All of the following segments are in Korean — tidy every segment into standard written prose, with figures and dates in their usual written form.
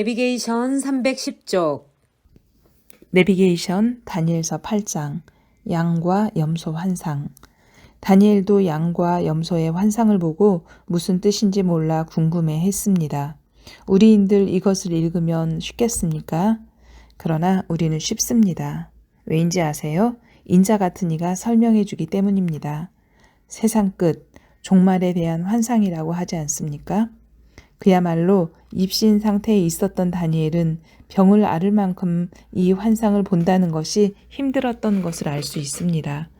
내비게이션 310쪽 내비게이션 다니엘서 8장 양과 염소 환상. 다니엘도 양과 염소의 환상을 보고 무슨 뜻인지 몰라 궁금해했습니다. 우리인들 이것을 읽으면 쉽겠습니까? 그러나 우리는 쉽습니다. 왜인지 아세요? 인자 같은 이가 설명해 주기 때문입니다. 세상 끝, 종말에 대한 환상이라고 하지 않습니까? 그야말로 입신 상태에 있었던 다니엘은 병을 앓을 만큼 이 환상을 본다는 것이 힘들었던 것을 알 수 있습니다.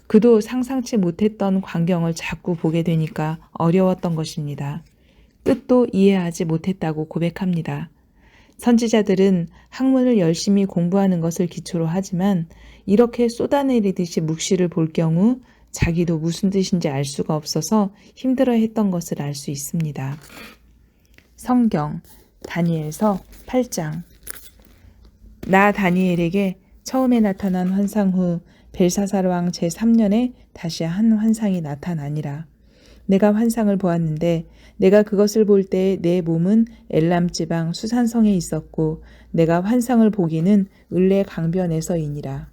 그도 상상치 못했던 광경을 자꾸 보게 되니까 어려웠던 것입니다. 뜻도 이해하지 못했다고 고백합니다. 선지자들은 학문을 열심히 공부하는 것을 기초로 하지만 이렇게 쏟아내리듯이 묵시를 볼 경우 자기도 무슨 뜻인지 알 수가 없어서 힘들어했던 것을 알 수 있습니다. 성경 다니엘서 8장. 나 다니엘에게 처음에 나타난 환상 후 벨사살 왕 제3년에 다시 한 환상이 나타나니라. 내가 환상을 보았는데 내가 그것을 볼 때 내 몸은 엘람 지방 수산성에 있었고 내가 환상을 보기는 을레 강변에서이니라.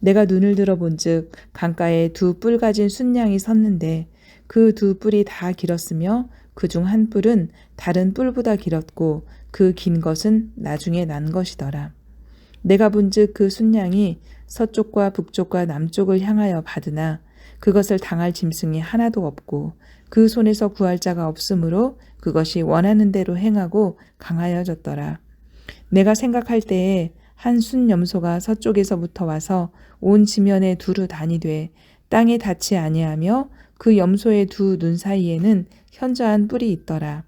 내가 눈을 들어 본즉 강가에 두 뿔 가진 순양이 섰는데 그 두 뿔이 다 길었으며 그 중 한 뿔은 다른 뿔보다 길었고 그 긴 것은 나중에 난 것이더라. 내가 본즉 그 순양이 서쪽과 북쪽과 남쪽을 향하여 받으나 그것을 당할 짐승이 하나도 없고 그 손에서 구할 자가 없으므로 그것이 원하는 대로 행하고 강하여졌더라. 내가 생각할 때에 한 순염소가 서쪽에서부터 와서 온 지면에 두루 다니되 땅에 닿지 아니하며 그 염소의 두 눈 사이에는 현저한 뿔이 있더라.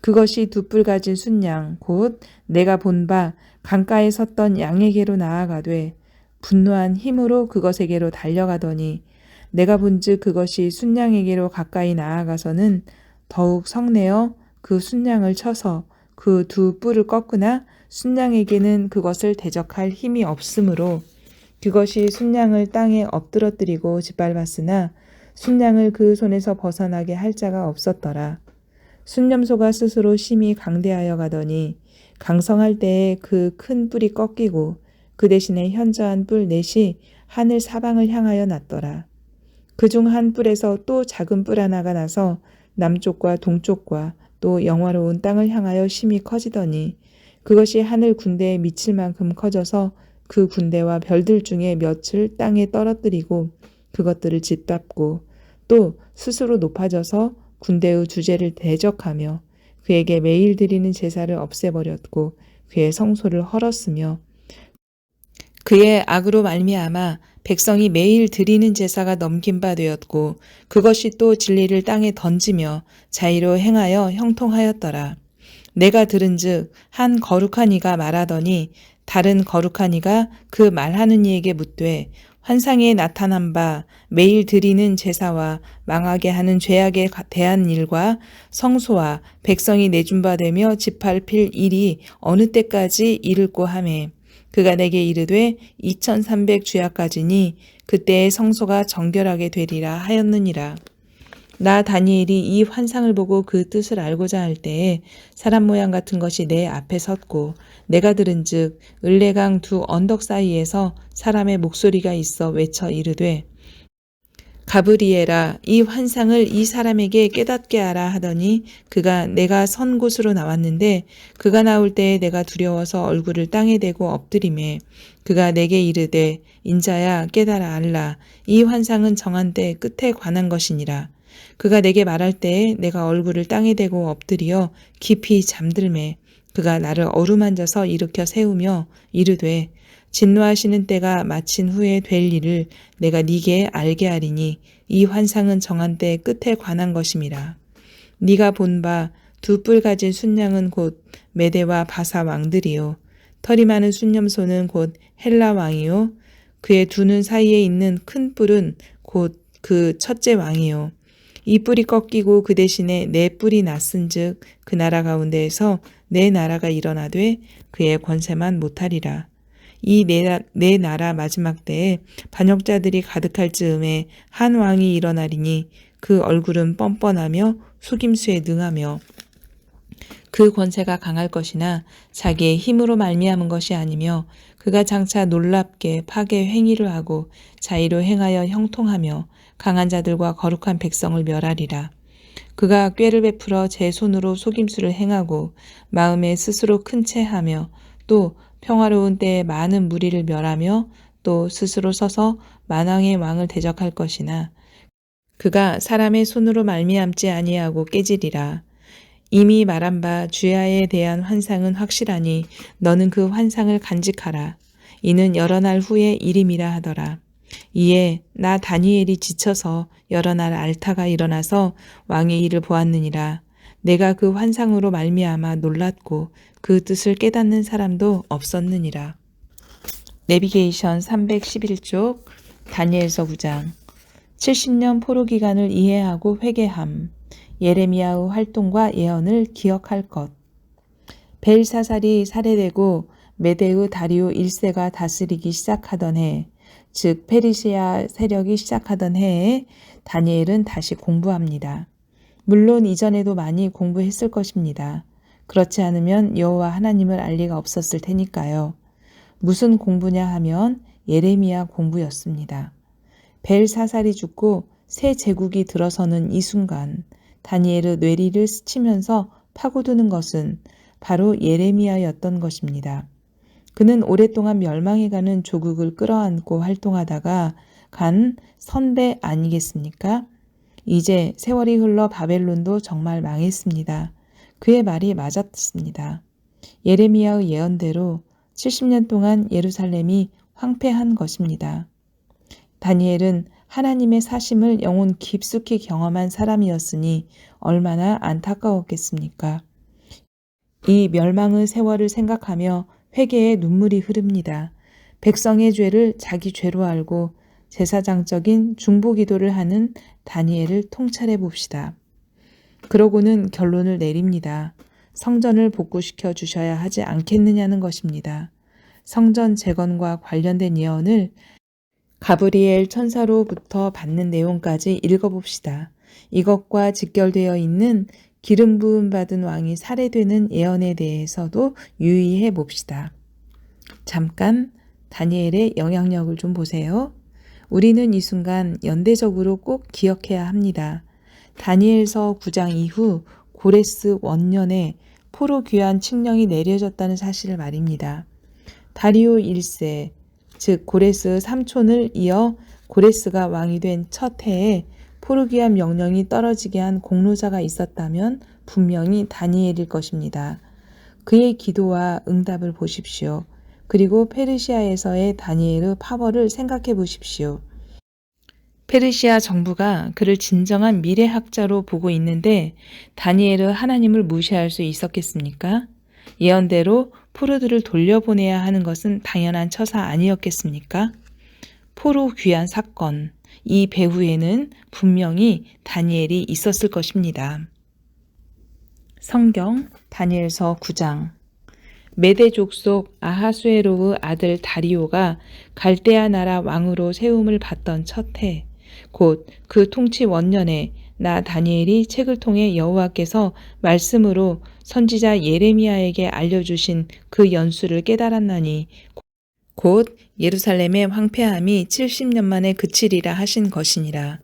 그것이 두 뿔 가진 순양 곧 내가 본 바 강가에 섰던 양에게로 나아가되 분노한 힘으로 그것에게로 달려가더니 내가 본즉 그것이 순양에게로 가까이 나아가서는 더욱 성내어 그 순양을 쳐서 그 두 뿔을 꺾으나 순양에게는 그것을 대적할 힘이 없으므로 그것이 순양을 땅에 엎드러뜨리고 짓밟았으나 순양을 그 손에서 벗어나게 할 자가 없었더라. 순염소가 스스로 심히 강대하여 가더니 강성할 때에 그 큰 뿔이 꺾이고 그 대신에 현저한 뿔 넷이 하늘 사방을 향하여 났더라. 그중 한 뿔에서 또 작은 뿔 하나가 나서 남쪽과 동쪽과 또 영화로운 땅을 향하여 심히 커지더니 그것이 하늘 군대에 미칠 만큼 커져서 그 군대와 별들 중에 몇을 땅에 떨어뜨리고 그것들을 짓밟고 또 스스로 높아져서 군대의 주제를 대적하며 그에게 매일 드리는 제사를 없애버렸고 그의 성소를 헐었으며 그의 악으로 말미암아 백성이 매일 드리는 제사가 넘긴 바 되었고 그것이 또 진리를 땅에 던지며 자의로 행하여 형통하였더라. 내가 들은즉 한 거룩한 이가 말하더니 다른 거룩한 이가 그 말하는 이에게 묻되 환상에 나타난 바 매일 드리는 제사와 망하게 하는 죄악에 대한 일과 성소와 백성이 내준 바 되며 짓밟힐 일이 어느 때까지 이를꼬 하매 그가 내게 이르되 2300 주야까지니 그때의 성소가 정결하게 되리라 하였느니라. 나 다니엘이 이 환상을 보고 그 뜻을 알고자 할 때에 사람 모양 같은 것이 내 앞에 섰고 내가 들은즉 을레강 두 언덕 사이에서 사람의 목소리가 있어 외쳐 이르되 가브리엘아 이 환상을 이 사람에게 깨닫게 하라 하더니 그가 내가 선 곳으로 나왔는데 그가 나올 때에 내가 두려워서 얼굴을 땅에 대고 엎드리매 그가 내게 이르되 인자야 깨달아 알라 이 환상은 정한 때 끝에 관한 것이니라. 그가 내게 말할 때에 내가 얼굴을 땅에 대고 엎드려 깊이 잠들매 그가 나를 어루만져서 일으켜 세우며 이르되 진노하시는 때가 마친 후에 될 일을 내가 네게 알게 하리니 이 환상은 정한 때 끝에 관한 것임이라. 네가 본 바 두 뿔 가진 순양은 곧 메대와 바사 왕들이요 털이 많은 순염소는 곧 헬라 왕이요 그의 두 눈 사이에 있는 큰 뿔은 곧 그 첫째 왕이요 이 뿔이 꺾이고 그 대신에 네 뿔이 났은즉 그 나라 가운데에서 네 나라가 일어나되 그의 권세만 못하리라. 이 네 나라 마지막 때에 반역자들이 가득할 즈음에 한 왕이 일어나리니 그 얼굴은 뻔뻔하며 속임수에 능하며 그 권세가 강할 것이나 자기의 힘으로 말미암은 것이 아니며 그가 장차 놀랍게 파괴 행위를 하고 자의로 행하여 형통하며 강한 자들과 거룩한 백성을 멸하리라. 그가 꾀를 베풀어 제 손으로 속임수를 행하고 마음에 스스로 큰 채하며 또 평화로운 때에 많은 무리를 멸하며 또 스스로 서서 만왕의 왕을 대적할 것이나 그가 사람의 손으로 말미암지 아니하고 깨지리라. 이미 말한 바 주야에 대한 환상은 확실하니 너는 그 환상을 간직하라. 이는 여러 날 후의 일임이라 하더라. 이에 나 다니엘이 지쳐서 여러 날 알타가 일어나서 왕의 일을 보았느니라. 내가 그 환상으로 말미암아 놀랐고 그 뜻을 깨닫는 사람도 없었느니라. 내비게이션 311쪽 다니엘서 9장 70년 포로 기간을 이해하고 회개함. 예레미야의 활동과 예언을 기억할 것. 벨사살이 살해되고 메대의 다리오 1세가 다스리기 시작하던 해, 즉 페르시아 세력이 시작하던 해에 다니엘은 다시 공부합니다. 물론 이전에도 많이 공부했을 것입니다. 그렇지 않으면 여호와 하나님을 알 리가 없었을 테니까요. 무슨 공부냐 하면 예레미야 공부였습니다. 벨사살이 죽고 새 제국이 들어서는 이 순간 다니엘의 뇌리를 스치면서 파고드는 것은 바로 예레미야였던 것입니다. 그는 오랫동안 멸망해가는 조국을 끌어안고 활동하다가 간 선배 아니겠습니까? 이제 세월이 흘러 바벨론도 정말 망했습니다. 그의 말이 맞았습니다. 예레미야의 예언대로 70년 동안 예루살렘이 황폐한 것입니다. 다니엘은 하나님의 사심을 영혼 깊숙이 경험한 사람이었으니 얼마나 안타까웠겠습니까? 이 멸망의 세월을 생각하며 회개의 눈물이 흐릅니다. 백성의 죄를 자기 죄로 알고 제사장적인 중보기도를 하는 다니엘을 통찰해 봅시다. 그러고는 결론을 내립니다. 성전을 복구시켜 주셔야 하지 않겠느냐는 것입니다. 성전 재건과 관련된 예언을 가브리엘 천사로부터 받는 내용까지 읽어봅시다. 이것과 직결되어 있는 기름 부음 받은 왕이 살해되는 예언에 대해서도 유의해 봅시다. 잠깐 다니엘의 영향력을 좀 보세요. 우리는 이 순간 연대적으로 꼭 기억해야 합니다. 다니엘서 9장 이후 고레스 원년에 포로 귀환 칙령이 내려졌다는 사실을 말입니다. 다리오 1세, 즉 고레스 삼촌을 이어 고레스가 왕이 된 첫 해에 포로 귀환 명령이 떨어지게 한 공로자가 있었다면 분명히 다니엘일 것입니다. 그의 기도와 응답을 보십시오. 그리고 페르시아에서의 다니엘의 파벌을 생각해 보십시오. 페르시아 정부가 그를 진정한 미래학자로 보고 있는데 다니엘은 하나님을 무시할 수 있었겠습니까? 예언대로 포로들을 돌려보내야 하는 것은 당연한 처사 아니었겠습니까? 포로 귀환 사건, 이 배후에는 분명히 다니엘이 있었을 것입니다. 성경 다니엘서 9장 메대 족속 아하수에로의 아들 다리오가 갈대아 나라 왕으로 세움을 받던 첫 해, 곧 그 통치 원년에 나 다니엘이 책을 통해 여호와께서 말씀으로 선지자 예레미야에게 알려주신 그 연수를 깨달았나니 곧 예루살렘의 황폐함이 70년 만에 그치리라 하신 것이니라.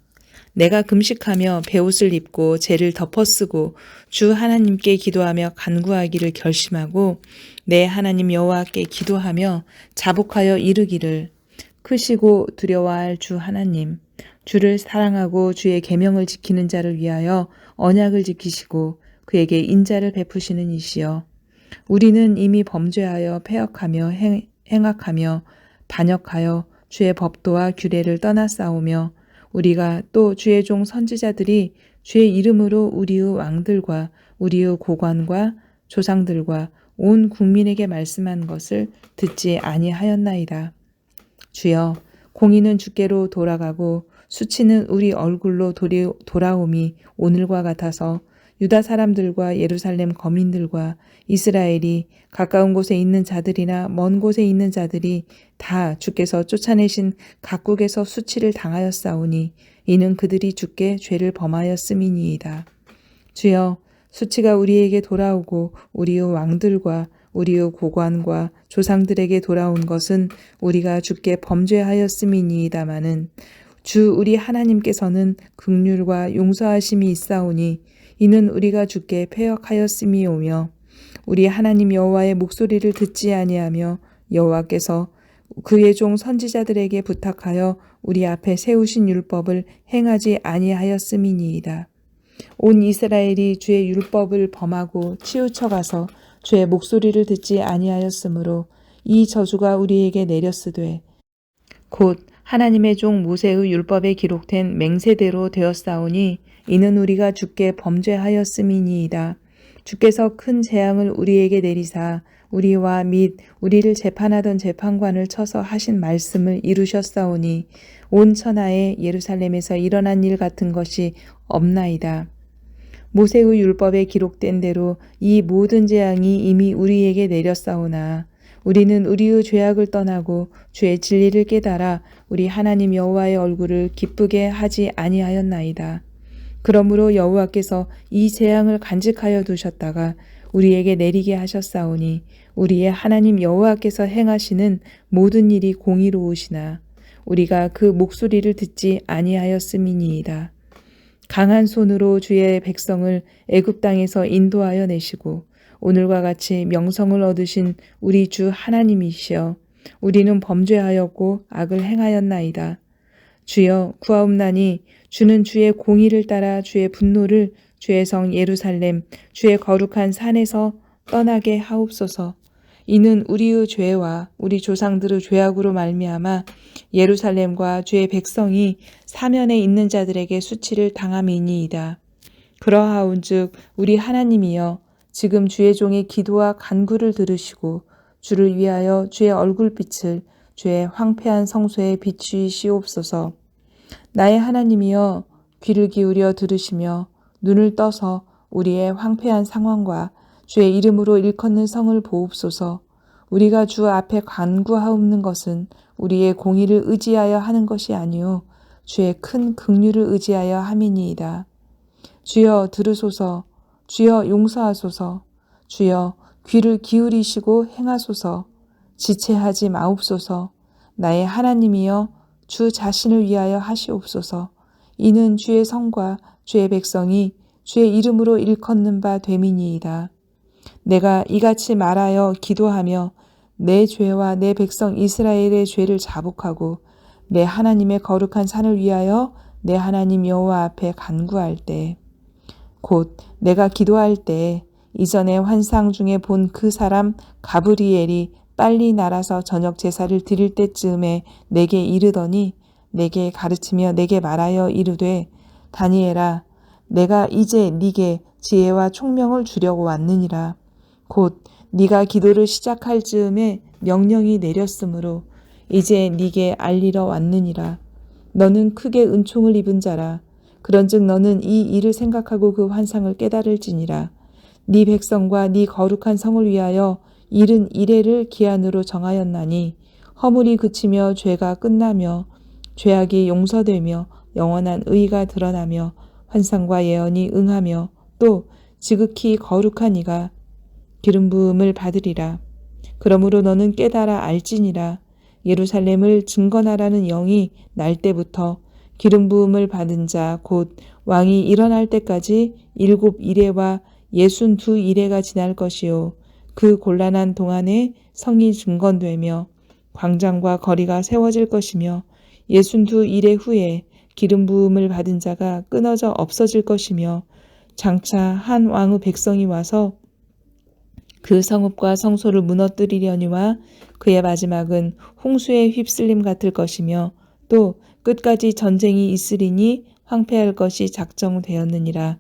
내가 금식하며 베옷을 입고 죄를 덮어쓰고 주 하나님께 기도하며 간구하기를 결심하고 내 하나님 여호와께 기도하며 자복하여 이르기를 크시고 두려워할 주 하나님, 주를 사랑하고 주의 계명을 지키는 자를 위하여 언약을 지키시고 그에게 인자를 베푸시는 이시여. 우리는 이미 범죄하여 패역하며 행악하며 반역하여 주의 법도와 규례를 떠나싸우며 우리가 또 주의 종 선지자들이 주의 이름으로 우리의 왕들과 우리의 고관과 조상들과 온 국민에게 말씀한 것을 듣지 아니하였나이다. 주여, 공의는 주께로 돌아가고 수치는 우리 얼굴로 돌아옴이 오늘과 같아서 유다 사람들과 예루살렘 거민들과 이스라엘이 가까운 곳에 있는 자들이나 먼 곳에 있는 자들이 다 주께서 쫓아내신 각국에서 수치를 당하였사오니 이는 그들이 주께 죄를 범하였음이니이다. 주여, 수치가 우리에게 돌아오고 우리의 왕들과 우리의 고관과 조상들에게 돌아온 것은 우리가 주께 범죄하였음이니이다마는 주 우리 하나님께서는 긍휼과 용서하심이 있사오니 이는 우리가 주께 패역하였음이오며 우리 하나님 여호와의 목소리를 듣지 아니하며 여호와께서 그의 종 선지자들에게 부탁하여 우리 앞에 세우신 율법을 행하지 아니하였음이니이다. 온 이스라엘이 주의 율법을 범하고 치우쳐가서 주의 목소리를 듣지 아니하였으므로 이 저주가 우리에게 내렸으되 곧 하나님의 종 모세의 율법에 기록된 맹세대로 되었사오니 이는 우리가 주께 범죄하였음이니이다. 주께서 큰 재앙을 우리에게 내리사 우리와 및 우리를 재판하던 재판관을 쳐서 하신 말씀을 이루셨사오니 온 천하에 예루살렘에서 일어난 일 같은 것이 없나이다. 모세의 율법에 기록된 대로 이 모든 재앙이 이미 우리에게 내렸사오나 우리는 우리의 죄악을 떠나고 주의 진리를 깨달아 우리 하나님 여호와의 얼굴을 기쁘게 하지 아니하였나이다. 그러므로 여호와께서 이 재앙을 간직하여 두셨다가 우리에게 내리게 하셨사오니 우리의 하나님 여호와께서 행하시는 모든 일이 공의로우시나 우리가 그 목소리를 듣지 아니하였음이니이다. 강한 손으로 주의 백성을 애굽 땅에서 인도하여 내시고 오늘과 같이 명성을 얻으신 우리 주 하나님이시여 우리는 범죄하였고 악을 행하였나이다. 주여 구하옵나니 주는 주의 공의를 따라 주의 분노를 주의 성 예루살렘 주의 거룩한 산에서 떠나게 하옵소서. 이는 우리의 죄와 우리 조상들의 죄악으로 말미암아 예루살렘과 주의 백성이 사면에 있는 자들에게 수치를 당함이니이다. 그러하온즉 우리 하나님이여 지금 주의 종의 기도와 간구를 들으시고 주를 위하여 주의 얼굴빛을 주의 황폐한 성소에 비추시옵소서. 나의 하나님이여 귀를 기울여 들으시며 눈을 떠서 우리의 황폐한 상황과 주의 이름으로 일컫는 성을 보옵소서. 우리가 주 앞에 간구하옵는 것은 우리의 공의를 의지하여 하는 것이 아니요 주의 큰 긍휼을 의지하여 함이니이다. 주여 들으소서. 주여 용서하소서. 주여 귀를 기울이시고 행하소서. 지체하지 마옵소서. 나의 하나님이여 주 자신을 위하여 하시옵소서. 이는 주의 성과 주의 백성이 주의 이름으로 일컫는 바 됨이니이다. 내가 이같이 말하여 기도하며 내 죄와 내 백성 이스라엘의 죄를 자복하고 내 하나님의 거룩한 산을 위하여 내 하나님 여호와 앞에 간구할 때 곧 내가 기도할 때 이전에 환상 중에 본 그 사람 가브리엘이 빨리 날아서 저녁 제사를 드릴 때쯤에 내게 이르더니 내게 가르치며 내게 말하여 이르되 다니엘아 내가 이제 네게 지혜와 총명을 주려고 왔느니라. 곧 네가 기도를 시작할 즈음에 명령이 내렸으므로 이제 네게 알리러 왔느니라. 너는 크게 은총을 입은 자라. 그런즉 너는 이 일을 생각하고 그 환상을 깨달을지니라. 네 백성과 네 거룩한 성을 위하여 71회를 기한으로 정하였나니 허물이 그치며 죄가 끝나며 죄악이 용서되며 영원한 의가 드러나며 환상과 예언이 응하며 또 지극히 거룩한 이가 기름 부음을 받으리라. 그러므로 너는 깨달아 알지니라. 예루살렘을 증거나라는 영이 날 때부터 기름 부음을 받은 자 곧 왕이 일어날 때까지 7이레와 62이레가 지날 것이요 그 곤란한 동안에 성이 증건되며 광장과 거리가 세워질 것이며 62이레 후에 기름 부음을 받은 자가 끊어져 없어질 것이며 장차 한 왕의 백성이 와서 그 성읍과 성소를 무너뜨리려니와 그의 마지막은 홍수의 휩쓸림 같을 것이며 또 끝까지 전쟁이 있으리니 황폐할 것이 작정되었느니라.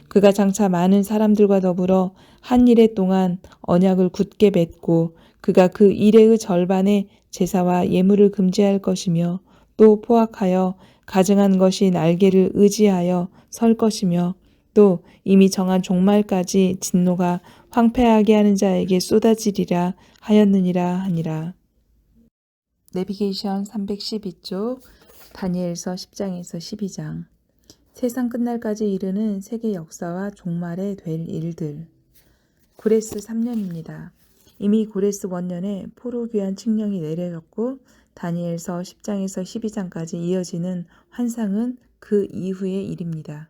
그가 장차 많은 사람들과 더불어 한 이레 동안 언약을 굳게 맺고 그가 그 이레의 절반의 제사와 예물을 금지할 것이며 또 포악하여 가증한 것이 날개를 의지하여 설 것이며 또 이미 정한 종말까지 진노가 황폐하게 하는 자에게 쏟아지리라 하였느니라 하니라. 내비게이션 312쪽 다니엘서 10장에서 12장. 세상 끝날까지 이르는 세계 역사와 종말에 될 일들. 고레스 3년입니다. 이미 고레스 원년에 포로 귀환 칙령이 내려졌고 다니엘서 10장에서 12장까지 이어지는 환상은 그 이후의 일입니다.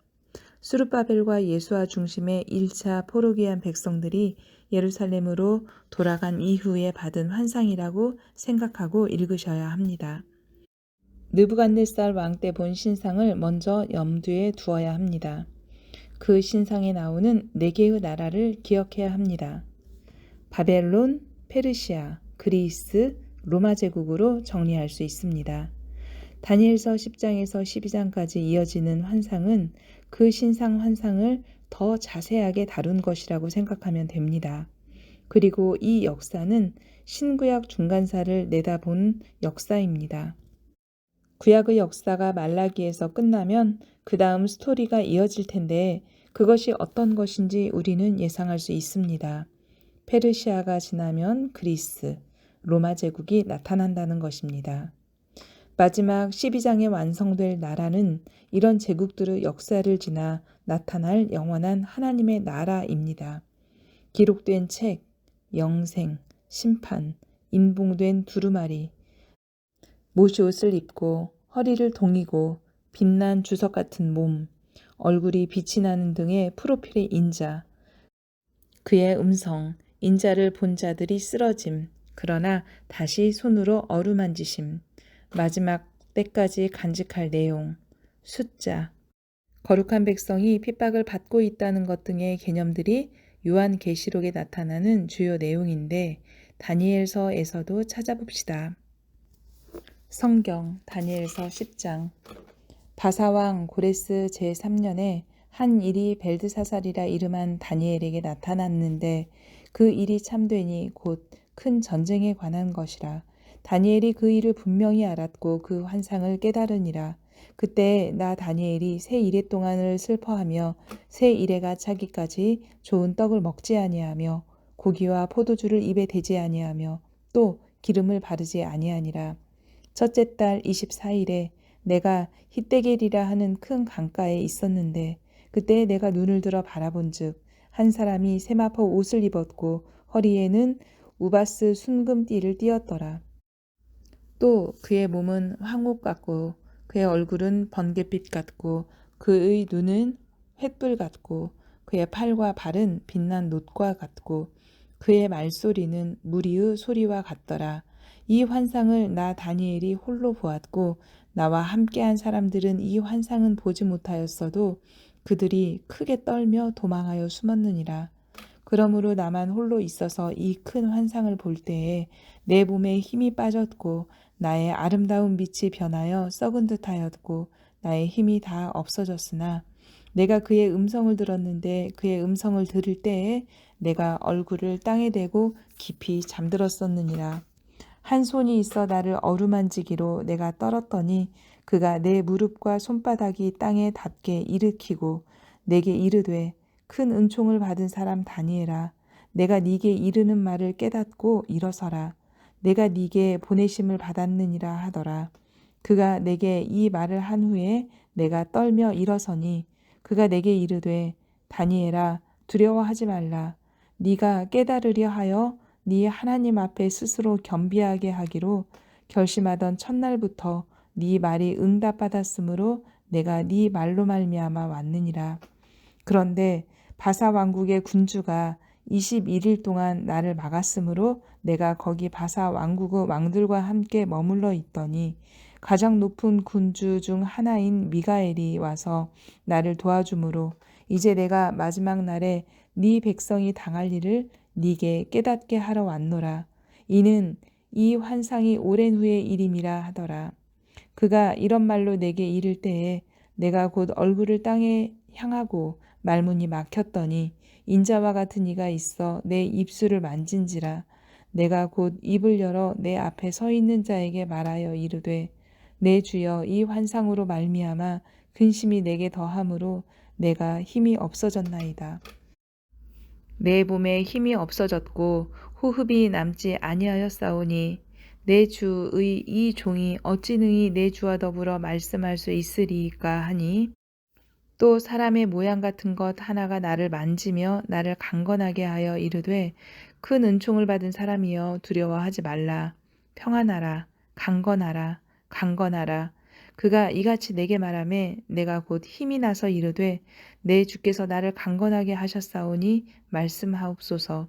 수르바벨과 예수아 중심의 1차 포로 귀환 백성들이 예루살렘으로 돌아간 이후에 받은 환상이라고 생각하고 읽으셔야 합니다. 느부갓네살 왕 때 본 신상을 먼저 염두에 두어야 합니다. 그 신상에 나오는 4개의 나라를 기억해야 합니다. 바벨론, 페르시아, 그리스, 로마 제국으로 정리할 수 있습니다. 다니엘서 10장에서 12장까지 이어지는 환상은 그 신상 환상을 더 자세하게 다룬 것이라고 생각하면 됩니다. 그리고 이 역사는 신구약 중간사를 내다본 역사입니다. 구약의 역사가 말라기에서 끝나면 그 다음 스토리가 이어질 텐데 그것이 어떤 것인지 우리는 예상할 수 있습니다. 페르시아가 지나면 그리스, 로마 제국이 나타난다는 것입니다. 마지막 12장에 완성될 나라는 이런 제국들의 역사를 지나 나타날 영원한 하나님의 나라입니다. 기록된 책, 영생, 심판, 인봉된 두루마리, 모시옷을 입고 허리를 동이고 빛난 주석 같은 몸, 얼굴이 빛이 나는 등의 프로필의 인자, 그의 음성, 인자를 본 자들이 쓰러짐, 그러나 다시 손으로 어루만지심, 마지막 때까지 간직할 내용, 숫자, 거룩한 백성이 핍박을 받고 있다는 것 등의 개념들이 요한계시록에 나타나는 주요 내용인데 다니엘서에서도 찾아봅시다. 성경 다니엘서 10장. 바사왕 고레스 제3년에 한 일이 벨드사살이라 이름한 다니엘에게 나타났는데 그 일이 참되니 곧 큰 전쟁에 관한 것이라. 다니엘이 그 일을 분명히 알았고 그 환상을 깨달으니라. 그때 나 다니엘이 새 이래 동안을 슬퍼하며 새 이래가 차기까지 좋은 떡을 먹지 아니하며 고기와 포도주를 입에 대지 아니하며 또 기름을 바르지 아니하니라. 첫째 달 24일에 내가 히데겔이라 하는 큰 강가에 있었는데 그때 내가 눈을 들어 바라본즉 한 사람이 세마포 옷을 입었고 허리에는 우바스 순금띠를 띠었더라. 또 그의 몸은 황옥 같고 그의 얼굴은 번갯빛 같고 그의 눈은 횃불 같고 그의 팔과 발은 빛난 놋과 같고 그의 말소리는 무리의 소리와 같더라. 이 환상을 나 다니엘이 홀로 보았고 나와 함께한 사람들은 이 환상은 보지 못하였어도 그들이 크게 떨며 도망하여 숨었느니라. 그러므로 나만 홀로 있어서 이 큰 환상을 볼 때에 내 몸에 힘이 빠졌고 나의 아름다운 빛이 변하여 썩은 듯하였고 나의 힘이 다 없어졌으나 내가 그의 음성을 들었는데 그의 음성을 들을 때에 내가 얼굴을 땅에 대고 깊이 잠들었었느니라. 한 손이 있어 나를 어루만지기로 내가 떨었더니 그가 내 무릎과 손바닥이 땅에 닿게 일으키고 내게 이르되 큰 은총을 받은 사람 다니엘아, 내가 네게 이르는 말을 깨닫고 일어서라. 내가 네게 보내심을 받았느니라 하더라. 그가 내게 이 말을 한 후에 내가 떨며 일어서니 그가 내게 이르되 다니엘아, 두려워하지 말라. 네가 깨달으려 하여 네 하나님 앞에 스스로 겸비하게 하기로 결심하던 첫날부터 네 말이 응답받았으므로 내가 네 말로 말미암아 왔느니라. 그런데 바사 왕국의 군주가 21일 동안 나를 막았으므로 내가 거기 바사 왕국의 왕들과 함께 머물러 있더니 가장 높은 군주 중 하나인 미가엘이 와서 나를 도와주므로 이제 내가 마지막 날에 네 백성이 당할 일을 네게 깨닫게 하러 왔노라. 이는 이 환상이 오랜 후의 일임이라 하더라. 그가 이런 말로 내게 이를 때에 내가 곧 얼굴을 땅에 향하고 말문이 막혔더니 인자와 같은 이가 있어 내 입술을 만진지라. 내가 곧 입을 열어 내 앞에 서 있는 자에게 말하여 이르되 내 주여 이 환상으로 말미암아 근심이 내게 더함으로 내가 힘이 없어졌나이다. 내 몸에 힘이 없어졌고 호흡이 남지 아니하였사오니 내 주의 이 종이 어찌 능히 내 주와 더불어 말씀할 수 있으리까 하니 또 사람의 모양 같은 것 하나가 나를 만지며 나를 강건하게 하여 이르되 큰 은총을 받은 사람이여 두려워하지 말라. 평안하라. 강건하라. 강건하라. 그가 이같이 내게 말하매 내가 곧 힘이 나서 이르되 내 주께서 나를 강건하게 하셨사오니 말씀하옵소서.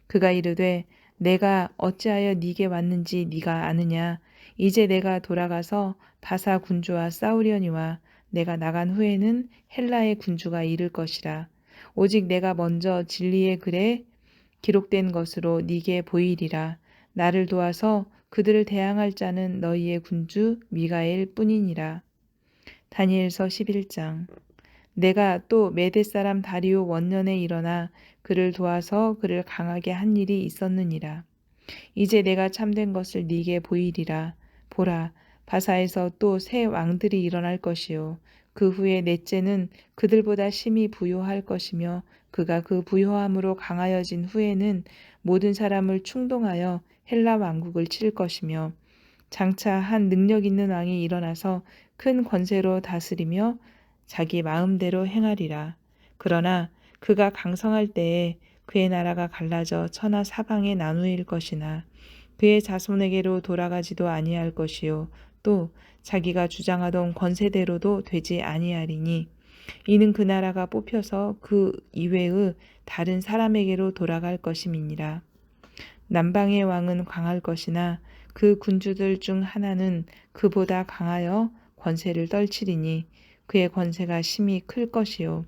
그가 이르되 내가 어찌하여 네게 왔는지 네가 아느냐. 이제 내가 돌아가서 바사 군주와 싸우려니와 내가 나간 후에는 헬라의 군주가 이를 것이라. 오직 내가 먼저 진리의 글에 기록된 것으로 네게 보이리라. 나를 도와서 그들을 대항할 자는 너희의 군주 미가엘 뿐이니라. 다니엘서 11장. 내가 또 메대 사람 다리오 원년에 일어나 그를 도와서 그를 강하게 한 일이 있었느니라. 이제 내가 참된 것을 네게 보이리라. 보라, 바사에서 또 새 왕들이 일어날 것이요. 그 후에 넷째는 그들보다 심히 부요할 것이며 그가 그 부요함으로 강하여진 후에는 모든 사람을 충동하여 헬라 왕국을 칠 것이며 장차 한 능력 있는 왕이 일어나서 큰 권세로 다스리며 자기 마음대로 행하리라. 그러나 그가 강성할 때에 그의 나라가 갈라져 천하 사방에 나누일 것이나 그의 자손에게로 돌아가지도 아니할 것이요 또 자기가 주장하던 권세대로도 되지 아니하리니 이는 그 나라가 뽑혀서 그 이외의 다른 사람에게로 돌아갈 것임이니라. 남방의 왕은 강할 것이나 그 군주들 중 하나는 그보다 강하여 권세를 떨치리니 그의 권세가 심히 클 것이요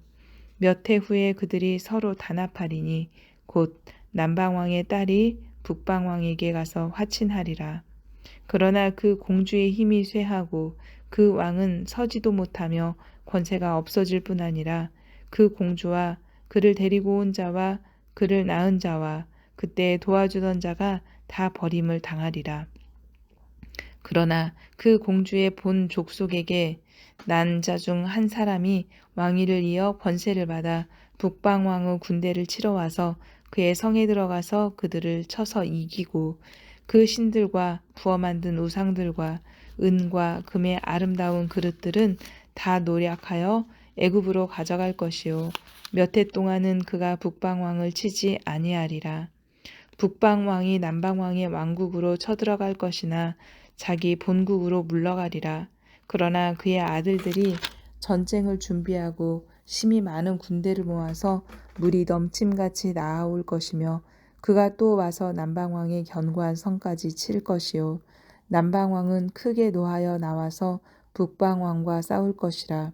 몇 해 후에 그들이 서로 단합하리니 곧 남방왕의 딸이 북방왕에게 가서 화친하리라. 그러나 그 공주의 힘이 쇠하고 그 왕은 서지도 못하며 권세가 없어질 뿐 아니라 그 공주와 그를 데리고 온 자와 그를 낳은 자와 그때 도와주던 자가 다 버림을 당하리라. 그러나 그 공주의 본 족속에게 난 자 중 한 사람이 왕위를 이어 권세를 받아 북방왕의 군대를 치러 와서 그의 성에 들어가서 그들을 쳐서 이기고 그 신들과 부어 만든 우상들과 은과 금의 아름다운 그릇들은 다 노략하여 애굽으로 가져갈 것이요 몇 해 동안은 그가 북방왕을 치지 아니하리라. 북방왕이 남방왕의 왕국으로 쳐들어갈 것이나 자기 본국으로 물러가리라. 그러나 그의 아들들이 전쟁을 준비하고 심히 많은 군대를 모아서 물이 넘침같이 나아올 것이며 그가 또 와서 남방왕의 견고한 성까지 칠 것이요 남방왕은 크게 노하여 나와서 북방왕과 싸울 것이라.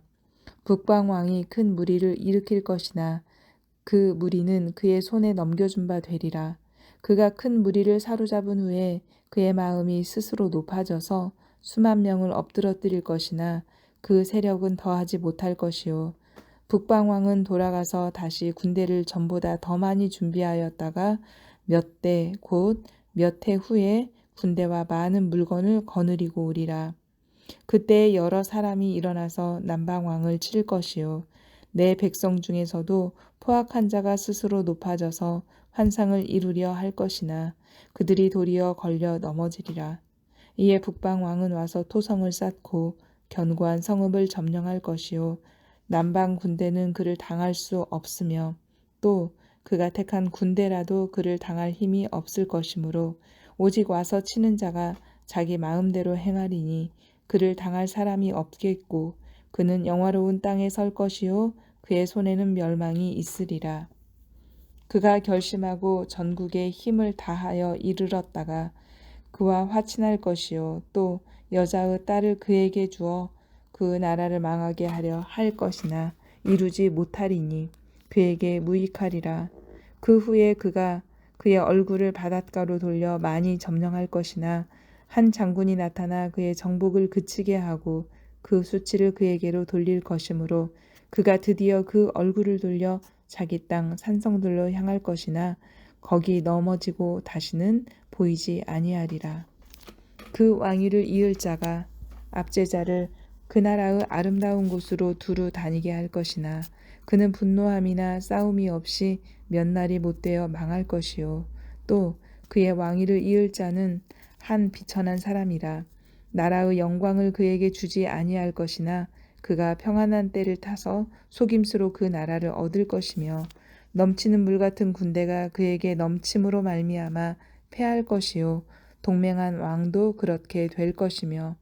북방왕이 큰 무리를 일으킬 것이나 그 무리는 그의 손에 넘겨준 바 되리라. 그가 큰 무리를 사로잡은 후에 그의 마음이 스스로 높아져서 수만 명을 엎드러뜨릴 것이나 그 세력은 더하지 못할 것이요 북방왕은 돌아가서 다시 군대를 전보다 더 많이 준비하였다가 몇 대 곧 몇 해 후에 군대와 많은 물건을 거느리고 오리라. 그때 여러 사람이 일어나서 남방왕을 칠 것이요 내 백성 중에서도 포악한 자가 스스로 높아져서 환상을 이루려 할 것이나 그들이 도리어 걸려 넘어지리라. 이에 북방왕은 와서 토성을 쌓고 견고한 성읍을 점령할 것이요 남방 군대는 그를 당할 수 없으며 또 그가 택한 군대라도 그를 당할 힘이 없을 것이므로 오직 와서 치는 자가 자기 마음대로 행하리니 그를 당할 사람이 없겠고 그는 영화로운 땅에 설 것이요 그의 손에는 멸망이 있으리라. 그가 결심하고 전국에 힘을 다하여 이르렀다가 그와 화친할 것이요 또 여자의 딸을 그에게 주어 그 나라를 망하게 하려 할 것이나 이루지 못하리니 그에게 무익하리라. 그 후에 그가 그의 얼굴을 바닷가로 돌려 많이 점령할 것이나 한 장군이 나타나 그의 정복을 그치게 하고 그 수치를 그에게로 돌릴 것이므로 그가 드디어 그 얼굴을 돌려 자기 땅 산성들로 향할 것이나 거기 넘어지고 다시는 보이지 아니하리라. 그 왕위를 이을 자가 압제자를 그 나라의 아름다운 곳으로 두루 다니게 할 것이나 그는 분노함이나 싸움이 없이 몇 날이 못되어 망할 것이요 또 그의 왕위를 이을 자는 한 비천한 사람이라 나라의 영광을 그에게 주지 아니할 것이나 그가 평안한 때를 타서 속임수로 그 나라를 얻을 것이며 넘치는 물 같은 군대가 그에게 넘침으로 말미암아 패할 것이요 동맹한 왕도 그렇게 될 것이며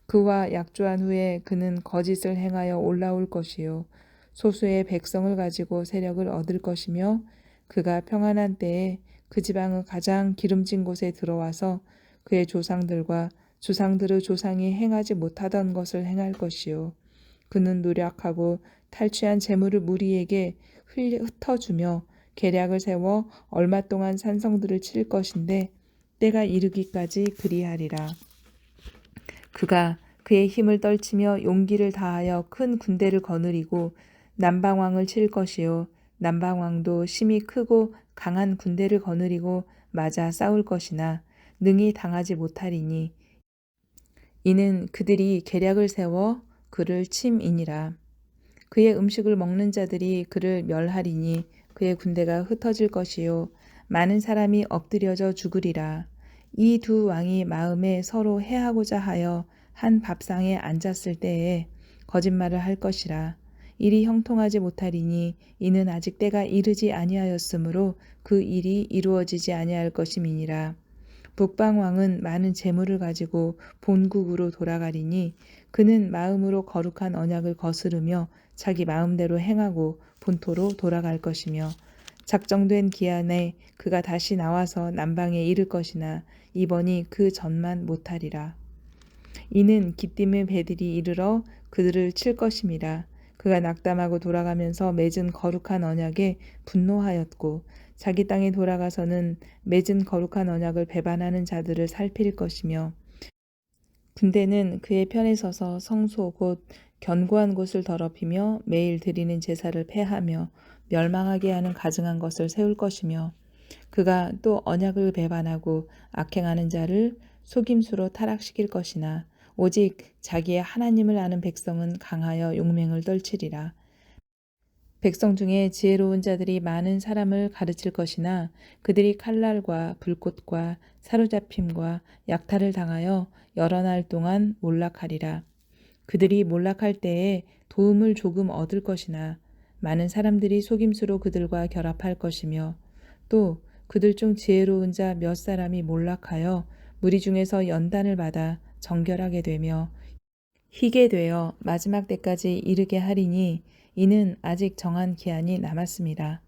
그와 약조한 후에 그는 거짓을 행하여 올라올 것이요 소수의 백성을 가지고 세력을 얻을 것이며 그가 평안한 때에 그 지방의 가장 기름진 곳에 들어와서 그의 조상들과 조상들의 조상이 행하지 못하던 것을 행할 것이요 그는 노력하고 탈취한 재물을 무리에게 흩어주며 계략을 세워 얼마 동안 산성들을 칠 것인데 때가 이르기까지 그리하리라. 그가 그의 힘을 떨치며 용기를 다하여 큰 군대를 거느리고 남방왕을 칠 것이요 남방왕도 심히 크고 강한 군대를 거느리고 맞아 싸울 것이나 능히 당하지 못하리니 이는 그들이 계략을 세워 그를 침이니라. 그의 음식을 먹는 자들이 그를 멸하리니 그의 군대가 흩어질 것이요 많은 사람이 엎드려져 죽으리라. 이 두 왕이 마음에 서로 해하고자 하여 한 밥상에 앉았을 때에 거짓말을 할 것이라. 일이 형통하지 못하리니 이는 아직 때가 이르지 아니하였으므로 그 일이 이루어지지 아니할 것임이니라. 북방왕은 많은 재물을 가지고 본국으로 돌아가리니 그는 마음으로 거룩한 언약을 거스르며 자기 마음대로 행하고 본토로 돌아갈 것이며 작정된 기한에 그가 다시 나와서 남방에 이를 것이나 이번이 그 전만 못하리라. 이는 기띔의 배들이 이르러 그들을 칠 것임이라. 그가 낙담하고 돌아가면서 맺은 거룩한 언약에 분노하였고 자기 땅에 돌아가서는 맺은 거룩한 언약을 배반하는 자들을 살필 것이며 군대는 그의 편에 서서 성소 곧 견고한 곳을 더럽히며 매일 드리는 제사를 폐하며 멸망하게 하는 가증한 것을 세울 것이며 그가 또 언약을 배반하고 악행하는 자를 속임수로 타락시킬 것이나 오직 자기의 하나님을 아는 백성은 강하여 용맹을 떨치리라. 백성 중에 지혜로운 자들이 많은 사람을 가르칠 것이나 그들이 칼날과 불꽃과 사로잡힘과 약탈을 당하여 여러 날 동안 몰락하리라. 그들이 몰락할 때에 도움을 조금 얻을 것이나 많은 사람들이 속임수로 그들과 결합할 것이며 또 그들 중 지혜로운 자 몇 사람이 몰락하여 무리 중에서 연단을 받아 정결하게 되며 희게 되어 마지막 때까지 이르게 하리니 이는 아직 정한 기한이 남았습니다.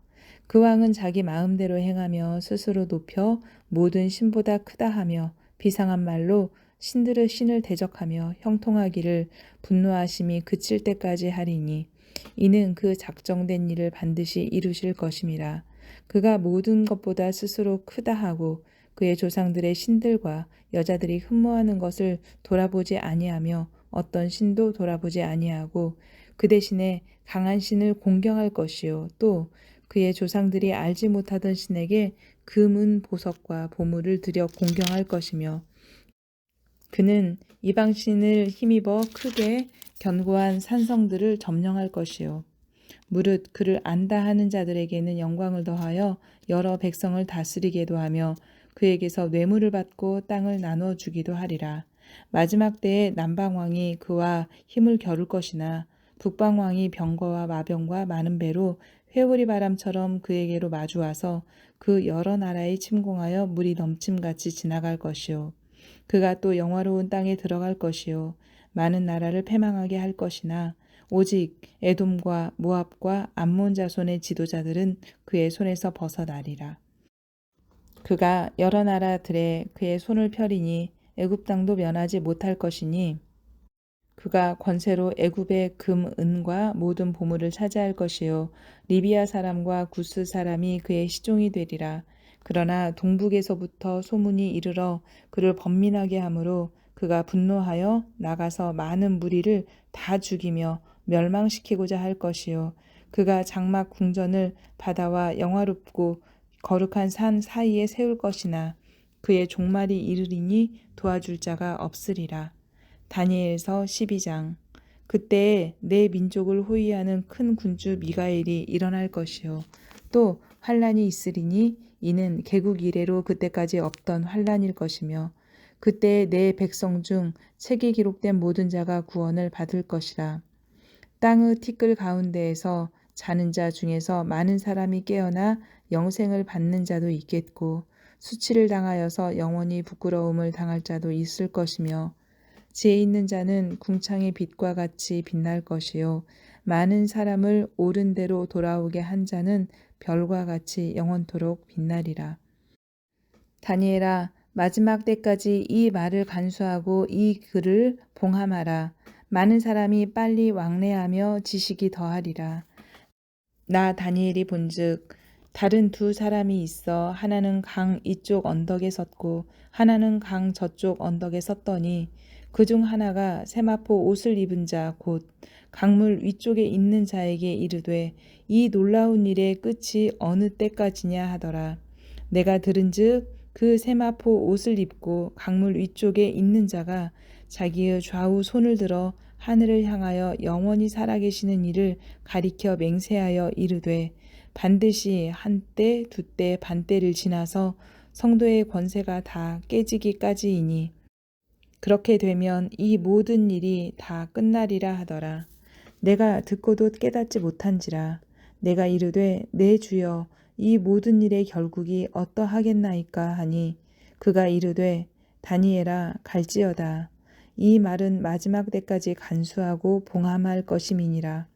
그 왕은 자기 마음대로 행하며 스스로 높여 모든 신보다 크다 하며 비상한 말로 신들의 신을 대적하며 형통하기를 분노하심이 그칠 때까지 하리니 이는 그 작정된 일을 반드시 이루실 것임이라. 그가 모든 것보다 스스로 크다 하고 그의 조상들의 신들과 여자들이 흠모하는 것을 돌아보지 아니하며 어떤 신도 돌아보지 아니하고 그 대신에 강한 신을 공경할 것이요 또 그의 조상들이 알지 못하던 신에게 금은 보석과 보물을 들여 공경할 것이며 그는 이방 신을 힘입어 크게 견고한 산성들을 점령할 것이요 무릇 그를 안다 하는 자들에게는 영광을 더하여 여러 백성을 다스리게도 하며 그에게서 뇌물을 받고 땅을 나눠 주기도 하리라. 마지막 때에 남방왕이 그와 힘을 겨룰 것이나 북방왕이 병거와 마병과 많은 배로 회오리 바람처럼 그에게로 마주와서 그 여러 나라에 침공하여 물이 넘침같이 지나갈 것이요 그가 또 영화로운 땅에 들어갈 것이요 많은 나라를 패망하게 할 것이나 오직 에돔과 모압과 암몬 자손의 지도자들은 그의 손에서 벗어나리라. 그가 여러 나라들에 그의 손을 펴리니 애굽 땅도 면하지 못할 것이니 그가 권세로 애굽의 금, 은과 모든 보물을 차지할 것이요 리비아 사람과 구스 사람이 그의 시종이 되리라. 그러나 동북에서부터 소문이 이르러 그를 번민하게 하므로 그가 분노하여 나가서 많은 무리를 다 죽이며 멸망시키고자 할 것이요 그가 장막 궁전을 바다와 영화롭고 거룩한 산 사이에 세울 것이나 그의 종말이 이르리니 도와줄 자가 없으리라. 다니엘서 12장. 그때에 내 민족을 호위하는 큰 군주 미가엘이 일어날 것이요 또 환란이 있으리니 이는 개국 이래로 그때까지 없던 환란일 것이며 그때에 내 백성 중 책에 기록된 모든 자가 구원을 받을 것이라. 땅의 티끌 가운데에서 자는 자 중에서 많은 사람이 깨어나 영생을 받는 자도 있겠고 수치를 당하여서 영원히 부끄러움을 당할 자도 있을 것이며 지혜 있는 자는 궁창의 빛과 같이 빛날 것이요 많은 사람을 옳은 대로 돌아오게 한 자는 별과 같이 영원토록 빛나리라. 다니엘아, 마지막 때까지 이 말을 간수하고 이 글을 봉함하라. 많은 사람이 빨리 왕래하며 지식이 더하리라. 나 다니엘이 본즉 다른 두 사람이 있어 하나는 강 이쪽 언덕에 섰고 하나는 강 저쪽 언덕에 섰더니 그중 하나가 세마포 옷을 입은 자 곧 강물 위쪽에 있는 자에게 이르되 이 놀라운 일의 끝이 어느 때까지냐 하더라. 내가 들은즉 그 세마포 옷을 입고 강물 위쪽에 있는 자가 자기의 좌우 손을 들어 하늘을 향하여 영원히 살아계시는 이를 가리켜 맹세하여 이르되 반드시 한때 두때 반때를 지나서 성도의 권세가 다 깨지기까지이니 그렇게 되면 이 모든 일이 다 끝나리라 하더라. 내가 듣고도 깨닫지 못한지라. 내가 이르되 내 주여 이 모든 일의 결국이 어떠하겠나이까 하니 그가 이르되 다니엘아 갈지어다. 이 말은 마지막 때까지 간수하고 봉함할 것임이니라.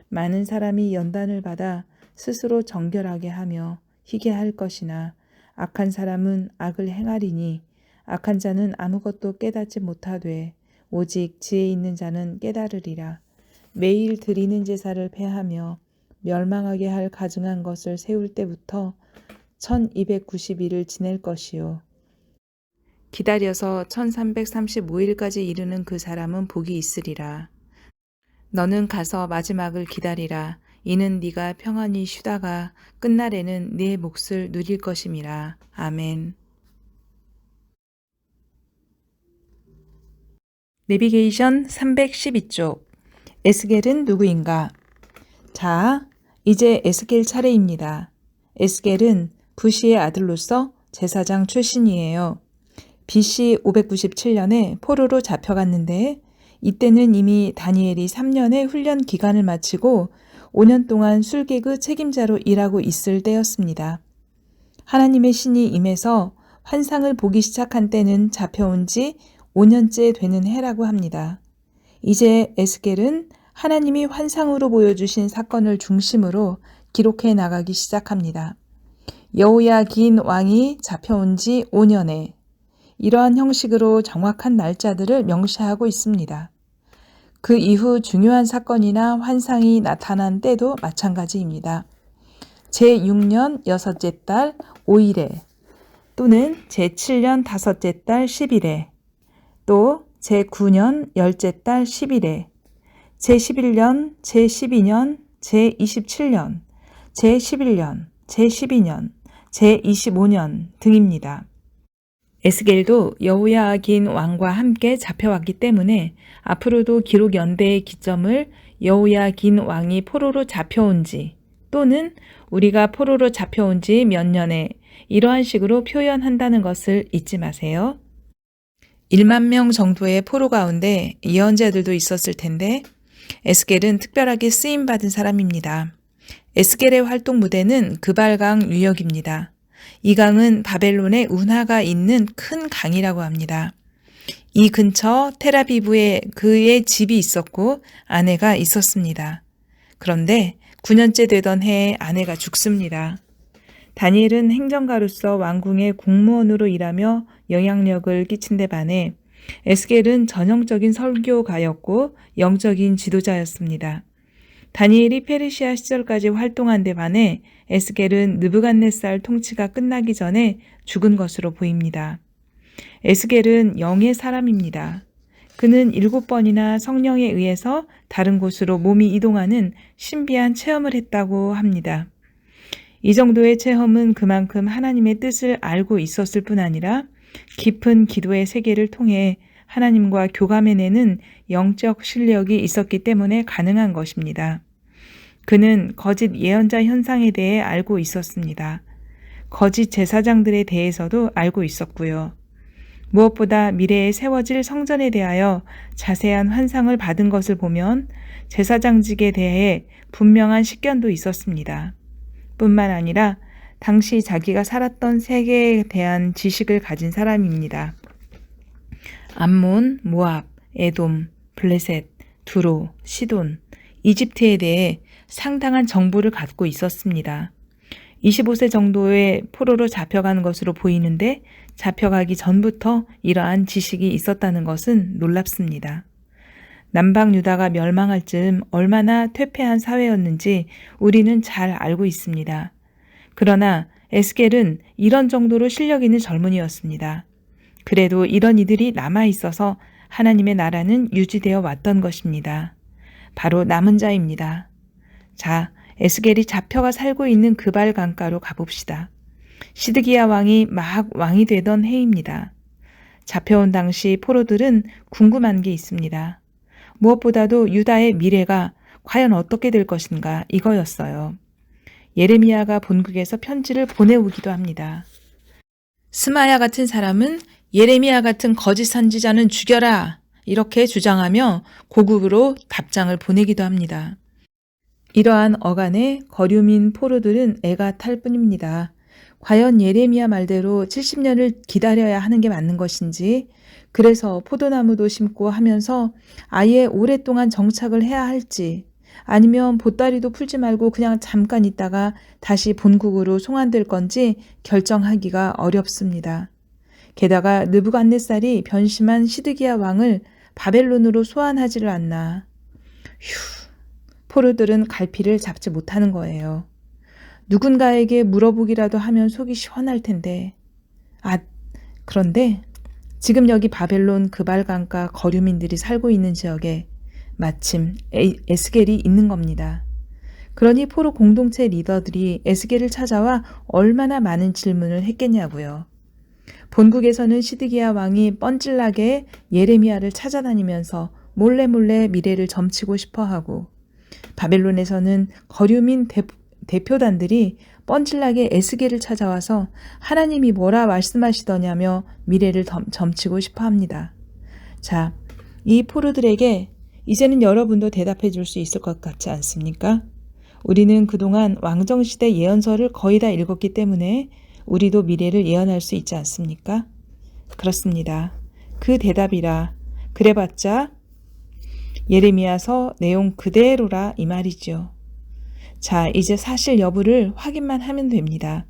많은 사람이 연단을 받아 스스로 정결하게 하며 희게 할 것이나 악한 사람은 악을 행하리니 악한 자는 아무것도 깨닫지 못하되 오직 지혜 있는 자는 깨달으리라. 매일 드리는 제사를 폐하며 멸망하게 할 가증한 것을 세울 때부터 1290일을 지낼 것이요. 기다려서 1335일까지 이르는 그 사람은 복이 있으리라. 너는 가서 마지막을 기다리라. 이는 네가 평안히 쉬다가 끝날에는 네 몫을 누릴 것임이라. 아멘. 내비게이션 312쪽. 에스겔은 누구인가? 자, 이제 에스겔 차례입니다. 에스겔은 부시의 아들로서 제사장 출신이에요. BC 597년에 포로로 잡혀갔는데 이때는 이미 다니엘이 3년의 훈련 기간을 마치고 5년 동안 술객의 책임자로 일하고 있을 때였습니다. 하나님의 신이 임해서 환상을 보기 시작한 때는 잡혀온 지 5년째 되는 해라고 합니다. 이제 에스겔은 하나님이 환상으로 보여주신 사건을 중심으로 기록해 나가기 시작합니다. 여호야긴 왕이 잡혀온 지 5년에 이러한 형식으로 정확한 날짜들을 명시하고 있습니다. 그 이후 중요한 사건이나 환상이 나타난 때도 마찬가지입니다. 제6년 6째 달 5일에 또는 제7년 5째 달 10일에 또 제9년 10째 달 10일에 제11년, 제12년, 제27년, 제11년, 제12년, 제25년 등입니다. 에스겔도 여호야긴 왕과 함께 잡혀왔기 때문에 앞으로도 기록 연대의 기점을 여호야긴 왕이 포로로 잡혀온 지 또는 우리가 포로로 잡혀온 지 몇 년에 이러한 식으로 표현한다는 것을 잊지 마세요. 1만 명 정도의 포로 가운데 예언자들도 있었을 텐데 에스겔은 특별하게 쓰임받은 사람입니다. 에스겔의 활동 무대는 그발강 유역입니다. 이 강은 바벨론의 운하가 있는 큰 강이라고 합니다. 이 근처 텔아비브에 그의 집이 있었고 아내가 있었습니다. 그런데 9년째 되던 해에 아내가 죽습니다. 다니엘은 행정가로서 왕궁의 공무원으로 일하며 영향력을 끼친 데 반해 에스겔은 전형적인 설교가였고 영적인 지도자였습니다. 다니엘이 페르시아 시절까지 활동한 데 반해 에스겔은 느부갓네살 통치가 끝나기 전에 죽은 것으로 보입니다. 에스겔은 영의 사람입니다. 그는 7번이나 성령에 의해서 다른 곳으로 몸이 이동하는 신비한 체험을 했다고 합니다. 이 정도의 체험은 그만큼 하나님의 뜻을 알고 있었을 뿐 아니라 깊은 기도의 세계를 통해 하나님과 교감해내는 영적 실력이 있었기 때문에 가능한 것입니다. 그는 거짓 예언자 현상에 대해 알고 있었습니다. 거짓 제사장들에 대해서도 알고 있었고요. 무엇보다 미래에 세워질 성전에 대하여 자세한 환상을 받은 것을 보면 제사장직에 대해 분명한 식견도 있었습니다. 뿐만 아니라 당시 자기가 살았던 세계에 대한 지식을 가진 사람입니다. 암몬, 모압, 에돔, 블레셋, 두로, 시돈, 이집트에 대해 상당한 정보를 갖고 있었습니다. 25세 정도의 포로로 잡혀간 것으로 보이는데 잡혀가기 전부터 이러한 지식이 있었다는 것은 놀랍습니다. 남방 유다가 멸망할 즈음 얼마나 퇴폐한 사회였는지 우리는 잘 알고 있습니다. 그러나 에스겔은 이런 정도로 실력 있는 젊은이였습니다. 그래도 이런 이들이 남아 있어서 하나님의 나라는 유지되어 왔던 것입니다. 바로 남은 자입니다. 자, 에스겔이 잡혀가 살고 있는 그발 강가로 가봅시다. 시드기야 왕이 막 왕이 되던 해입니다. 잡혀온 당시 포로들은 궁금한 게 있습니다. 무엇보다도 유다의 미래가 과연 어떻게 될 것인가 이거였어요. 예레미야가 본국에서 편지를 보내오기도 합니다. 스마야 같은 사람은 예레미야 같은 거짓 선지자는 죽여라 이렇게 주장하며 고국으로 답장을 보내기도 합니다. 이러한 어간에 거류민 포로들은 애가 탈 뿐입니다. 과연 예레미야 말대로 70년을 기다려야 하는 게 맞는 것인지, 그래서 포도나무도 심고 하면서 아예 오랫동안 정착을 해야 할지, 아니면 보따리도 풀지 말고 그냥 잠깐 있다가 다시 본국으로 송환될 건지 결정하기가 어렵습니다. 게다가 느부갓네살이 변심한 시드기야 왕을 바벨론으로 소환하지를 않나. 포로들은 갈피를 잡지 못하는 거예요. 누군가에게 물어보기라도 하면 속이 시원할 텐데. 그런데 지금 여기 바벨론 그발강가 거류민들이 살고 있는 지역에 마침 에스겔이 있는 겁니다. 그러니 포로 공동체 리더들이 에스겔을 찾아와 얼마나 많은 질문을 했겠냐고요. 본국에서는 시드기야 왕이 뻔질나게 예레미야를 찾아다니면서 몰래 미래를 점치고 싶어하고, 바벨론에서는 거류민 대표단들이 뻔질나게 에스겔을 찾아와서 하나님이 뭐라 말씀하시더냐며 미래를 점치고 싶어합니다. 자, 이 포로들에게 이제는 여러분도 대답해 줄 수 있을 것 같지 않습니까? 우리는 그동안 왕정시대 예언서를 거의 다 읽었기 때문에 우리도 미래를 예언할 수 있지 않습니까? 그렇습니다. 그 대답이라 그래봤자 예레미야서 내용 그대로라 이 말이죠. 자, 이제 사실 여부를 확인만 하면 됩니다.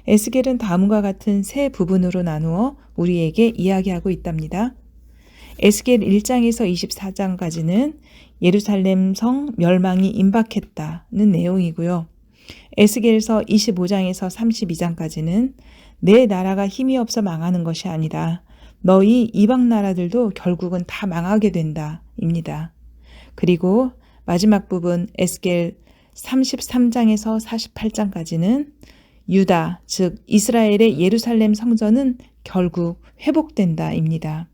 에스겔은 다음과 같은 세 부분으로 나누어 우리에게 이야기하고 있답니다. 에스겔 1장에서 24장까지는 예루살렘 성 멸망이 임박했다는 내용이고요. 에스겔서 25장에서 32장까지는 내 나라가 힘이 없어 망하는 것이 아니다. 너희 이방 나라들도 결국은 다 망하게 된다 입니다. 그리고 마지막 부분 에스겔 33장에서 48장까지는 유다, 즉 이스라엘의 예루살렘 성전은 결국 회복된다 입니다.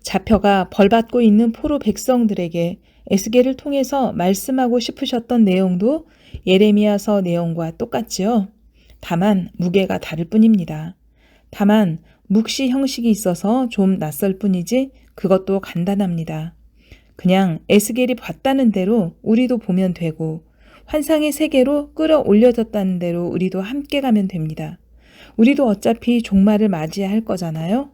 잡혀가 벌받고 있는 포로 백성들에게 에스겔을 통해서 말씀하고 싶으셨던 내용도 예레미야서 내용과 똑같지요. 다만 무게가 다를 뿐입니다. 다만 묵시 형식이 있어서 좀 낯설 뿐이지 그것도 간단합니다. 그냥 에스겔이 봤다는 대로 우리도 보면 되고 환상의 세계로 끌어올려졌다는 대로 우리도 함께 가면 됩니다. 우리도 어차피 종말을 맞이할 거잖아요.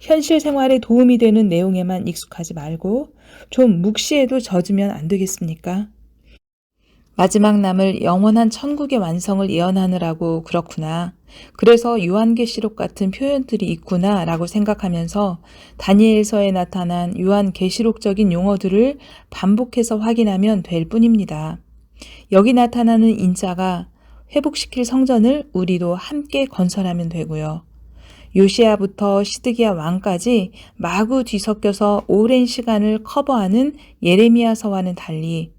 현실 생활에 도움이 되는 내용에만 익숙하지 말고 좀 묵시에도 젖으면 안 되겠습니까? 마지막 남을 영원한 천국의 완성을 예언하느라고 그렇구나. 그래서 요한계시록 같은 표현들이 있구나 라고 생각하면서 다니엘서에 나타난 요한계시록적인 용어들을 반복해서 확인하면 될 뿐입니다. 여기 나타나는 인자가 회복시킬 성전을 우리도 함께 건설하면 되고요. 요시야부터 시드기야 왕까지 마구 뒤섞여서 오랜 시간을 커버하는 예레미야서와는 달리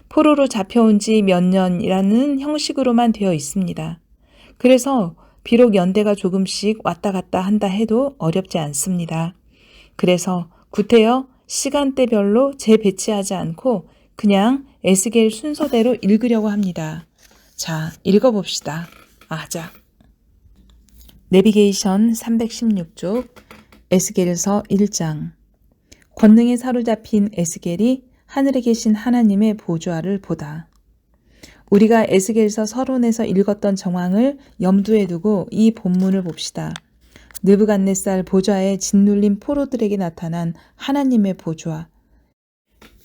포로로 잡혀온 지 몇 년이라는 형식으로만 되어 있습니다. 그래서 비록 연대가 조금씩 왔다 갔다 한다 해도 어렵지 않습니다. 그래서 구태여 시간대별로 재배치하지 않고 그냥 에스겔 순서대로 읽으려고 합니다. 자, 읽어봅시다. 자. 내비게이션 316쪽 에스겔서 1장. 권능에 사로잡힌 에스겔이 하늘에 계신 하나님의 보좌를 보다. 우리가 에스겔서 서론에서 읽었던 정황을 염두에 두고 이 본문을 봅시다. 느부갓네살 보좌에 짓눌린 포로들에게 나타난 하나님의 보좌.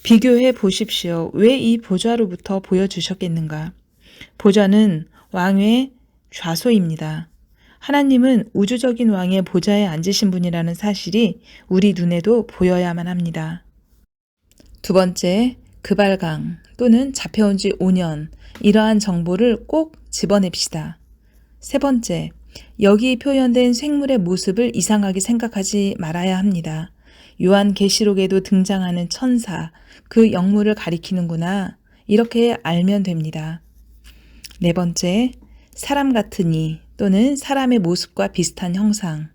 비교해 보십시오. 왜 이 보좌로부터 보여주셨겠는가? 보좌는 왕의 좌소입니다. 하나님은 우주적인 왕의 보좌에 앉으신 분이라는 사실이 우리 눈에도 보여야만 합니다. 두 번째, 그발강 또는 잡혀온 지 5년, 이러한 정보를 꼭 집어냅시다. 세 번째, 여기 표현된 생물의 모습을 이상하게 생각하지 말아야 합니다. 요한계시록에도 등장하는 천사, 그 영물을 가리키는구나, 이렇게 알면 됩니다. 네 번째, 사람 같은 이 또는 사람의 모습과 비슷한 형상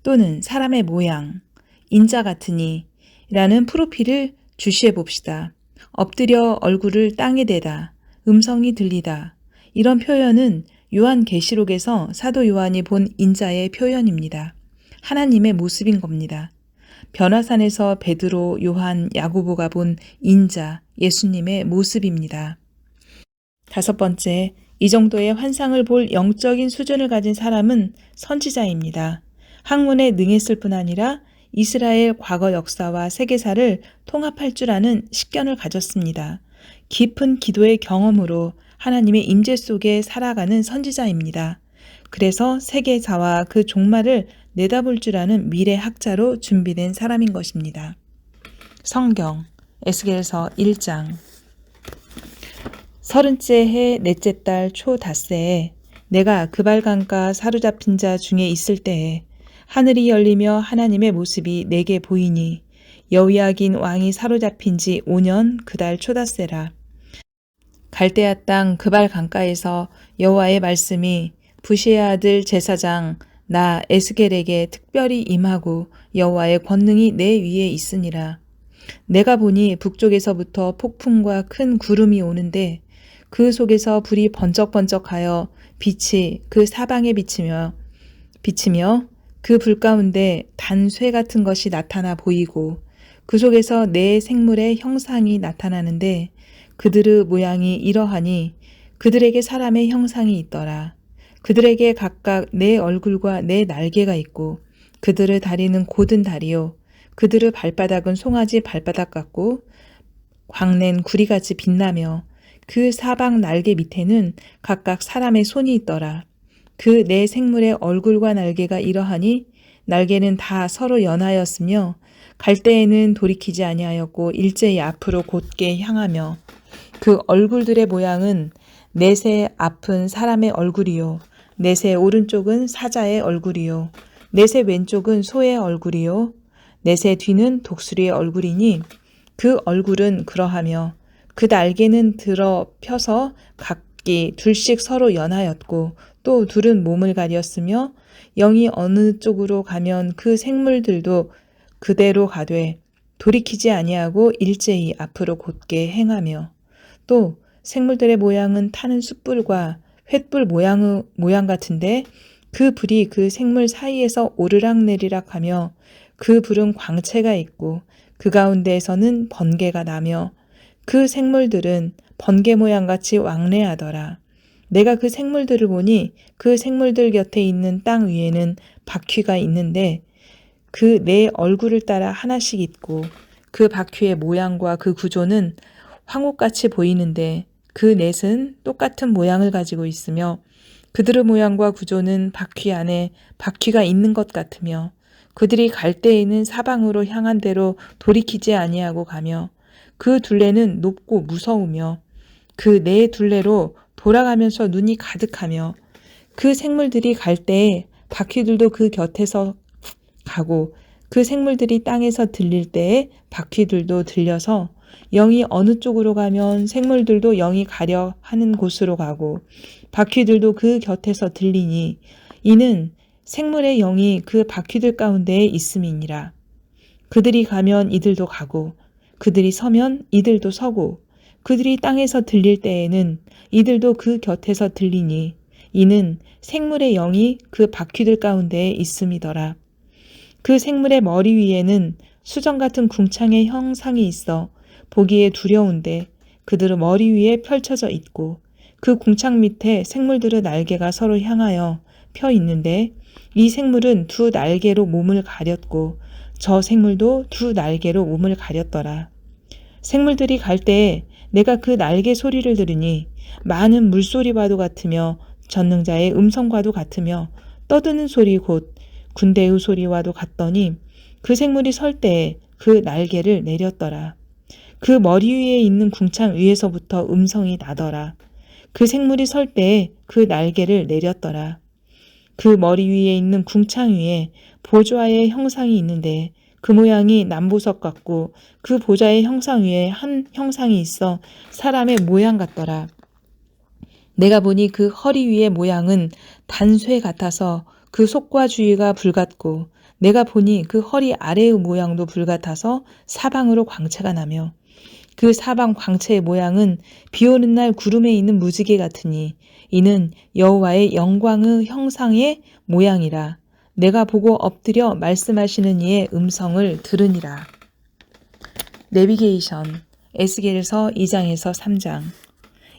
또는 사람의 모양, 인자 같은 이라는 프로필을 주시해 봅시다. 엎드려 얼굴을 땅에 대다, 음성이 들리다, 이런 표현은 요한계시록에서 사도 요한이 본 인자의 표현입니다. 하나님의 모습인 겁니다. 변화산에서 베드로, 요한, 야고보가 본 인자, 예수님의 모습입니다. 다섯 번째, 이 정도의 환상을 볼 영적인 수준을 가진 사람은 선지자입니다. 학문에 능했을 뿐 아니라 이스라엘 과거 역사와 세계사를 통합할 줄 아는 식견을 가졌습니다. 깊은 기도의 경험으로 하나님의 임재 속에 살아가는 선지자입니다. 그래서 세계사와 그 종말을 내다볼 줄 아는 미래학자로 준비된 사람인 것입니다. 성경 에스겔서 1장 30째 해 넷째 달 초 닷새에 내가 그발강가 사로잡힌 자 중에 있을 때에 하늘이 열리며 하나님의 모습이 내게 보이니 여호야긴 왕이 사로잡힌 지 5년 그달 초닷새라. 갈대아 땅 그발 강가에서 여호와의 말씀이 부시의 아들 제사장 나 에스겔에게 특별히 임하고 여호와의 권능이 내 위에 있으니라. 내가 보니 북쪽에서부터 폭풍과 큰 구름이 오는데 그 속에서 불이 번쩍번쩍하여 빛이 그 사방에 비치며 그 불 가운데 단쇠 같은 것이 나타나 보이고 그 속에서 네 생물의 형상이 나타나는데 그들의 모양이 이러하니 그들에게 사람의 형상이 있더라. 그들에게 각각 네 얼굴과 네 날개가 있고 그들의 다리는 곧은 다리요 그들의 발바닥은 송아지 발바닥 같고 광낸 구리같이 빛나며 그 사방 날개 밑에는 각각 사람의 손이 있더라. 그 네 생물의 얼굴과 날개가 이러하니 날개는 다 서로 연하였으며 갈 때에는 돌이키지 아니하였고 일제히 앞으로 곧게 향하며 그 얼굴들의 모양은 넷의 앞은 사람의 얼굴이요 넷의 오른쪽은 사자의 얼굴이요 넷의 왼쪽은 소의 얼굴이요 넷의 뒤는 독수리의 얼굴이니 그 얼굴은 그러하며 그 날개는 들어 펴서 각기 둘씩 서로 연하였고 또 둘은 몸을 가렸으며 영이 어느 쪽으로 가면 그 생물들도 그대로 가되 돌이키지 아니하고 일제히 앞으로 곧게 행하며 또 생물들의 모양은 타는 숯불과 횃불 모양 같은데 그 불이 그 생물 사이에서 오르락내리락 하며 그 불은 광채가 있고 그 가운데에서는 번개가 나며 그 생물들은 번개 모양같이 왕래하더라. 내가 그 생물들을 보니 그 생물들 곁에 있는 땅 위에는 바퀴가 있는데 그 네 얼굴을 따라 하나씩 있고 그 바퀴의 모양과 그 구조는 황옥같이 보이는데 그 넷은 똑같은 모양을 가지고 있으며 그들의 모양과 구조는 바퀴 안에 바퀴가 있는 것 같으며 그들이 갈 때에는 사방으로 향한 대로 돌이키지 아니하고 가며 그 둘레는 높고 무서우며 그 네 둘레로 돌아가면서 눈이 가득하며 그 생물들이 갈 때에 바퀴들도 그 곁에서 가고 그 생물들이 땅에서 들릴 때에 바퀴들도 들려서 영이 어느 쪽으로 가면 생물들도 영이 가려 하는 곳으로 가고 바퀴들도 그 곁에서 들리니 이는 생물의 영이 그 바퀴들 가운데에 있음이니라. 그들이 가면 이들도 가고 그들이 서면 이들도 서고 그들이 땅에서 들릴 때에는 이들도 그 곁에서 들리니 이는 생물의 영이 그 바퀴들 가운데에 있음이더라. 그 생물의 머리 위에는 수정 같은 궁창의 형상이 있어 보기에 두려운데 그들의 머리 위에 펼쳐져 있고 그 궁창 밑에 생물들의 날개가 서로 향하여 펴 있는데 이 생물은 두 날개로 몸을 가렸고 저 생물도 두 날개로 몸을 가렸더라. 생물들이 갈 때에 내가 그 날개 소리를 들으니 많은 물소리와도 같으며 전능자의 음성과도 같으며 떠드는 소리 곧 군대의 소리와도 같더니 그 생물이 설 때에 그 날개를 내렸더라. 그 머리 위에 있는 궁창 위에서부터 음성이 나더라. 그 생물이 설 때에 그 날개를 내렸더라. 그 머리 위에 있는 궁창 위에 보좌의 형상이 있는데 그 모양이 남보석 같고 그 보좌의 형상 위에 한 형상이 있어 사람의 모양 같더라. 내가 보니 그 허리 위의 모양은 단쇠 같아서 그 속과 주위가 불같고 내가 보니 그 허리 아래의 모양도 불같아서 사방으로 광채가 나며 그 사방 광채의 모양은 비오는 날 구름에 있는 무지개 같으니 이는 여호와의 영광의 형상의 모양이라. 내가 보고 엎드려 말씀하시는 이의 음성을 들으니라. 내비게이션 에스겔서 2장에서 3장.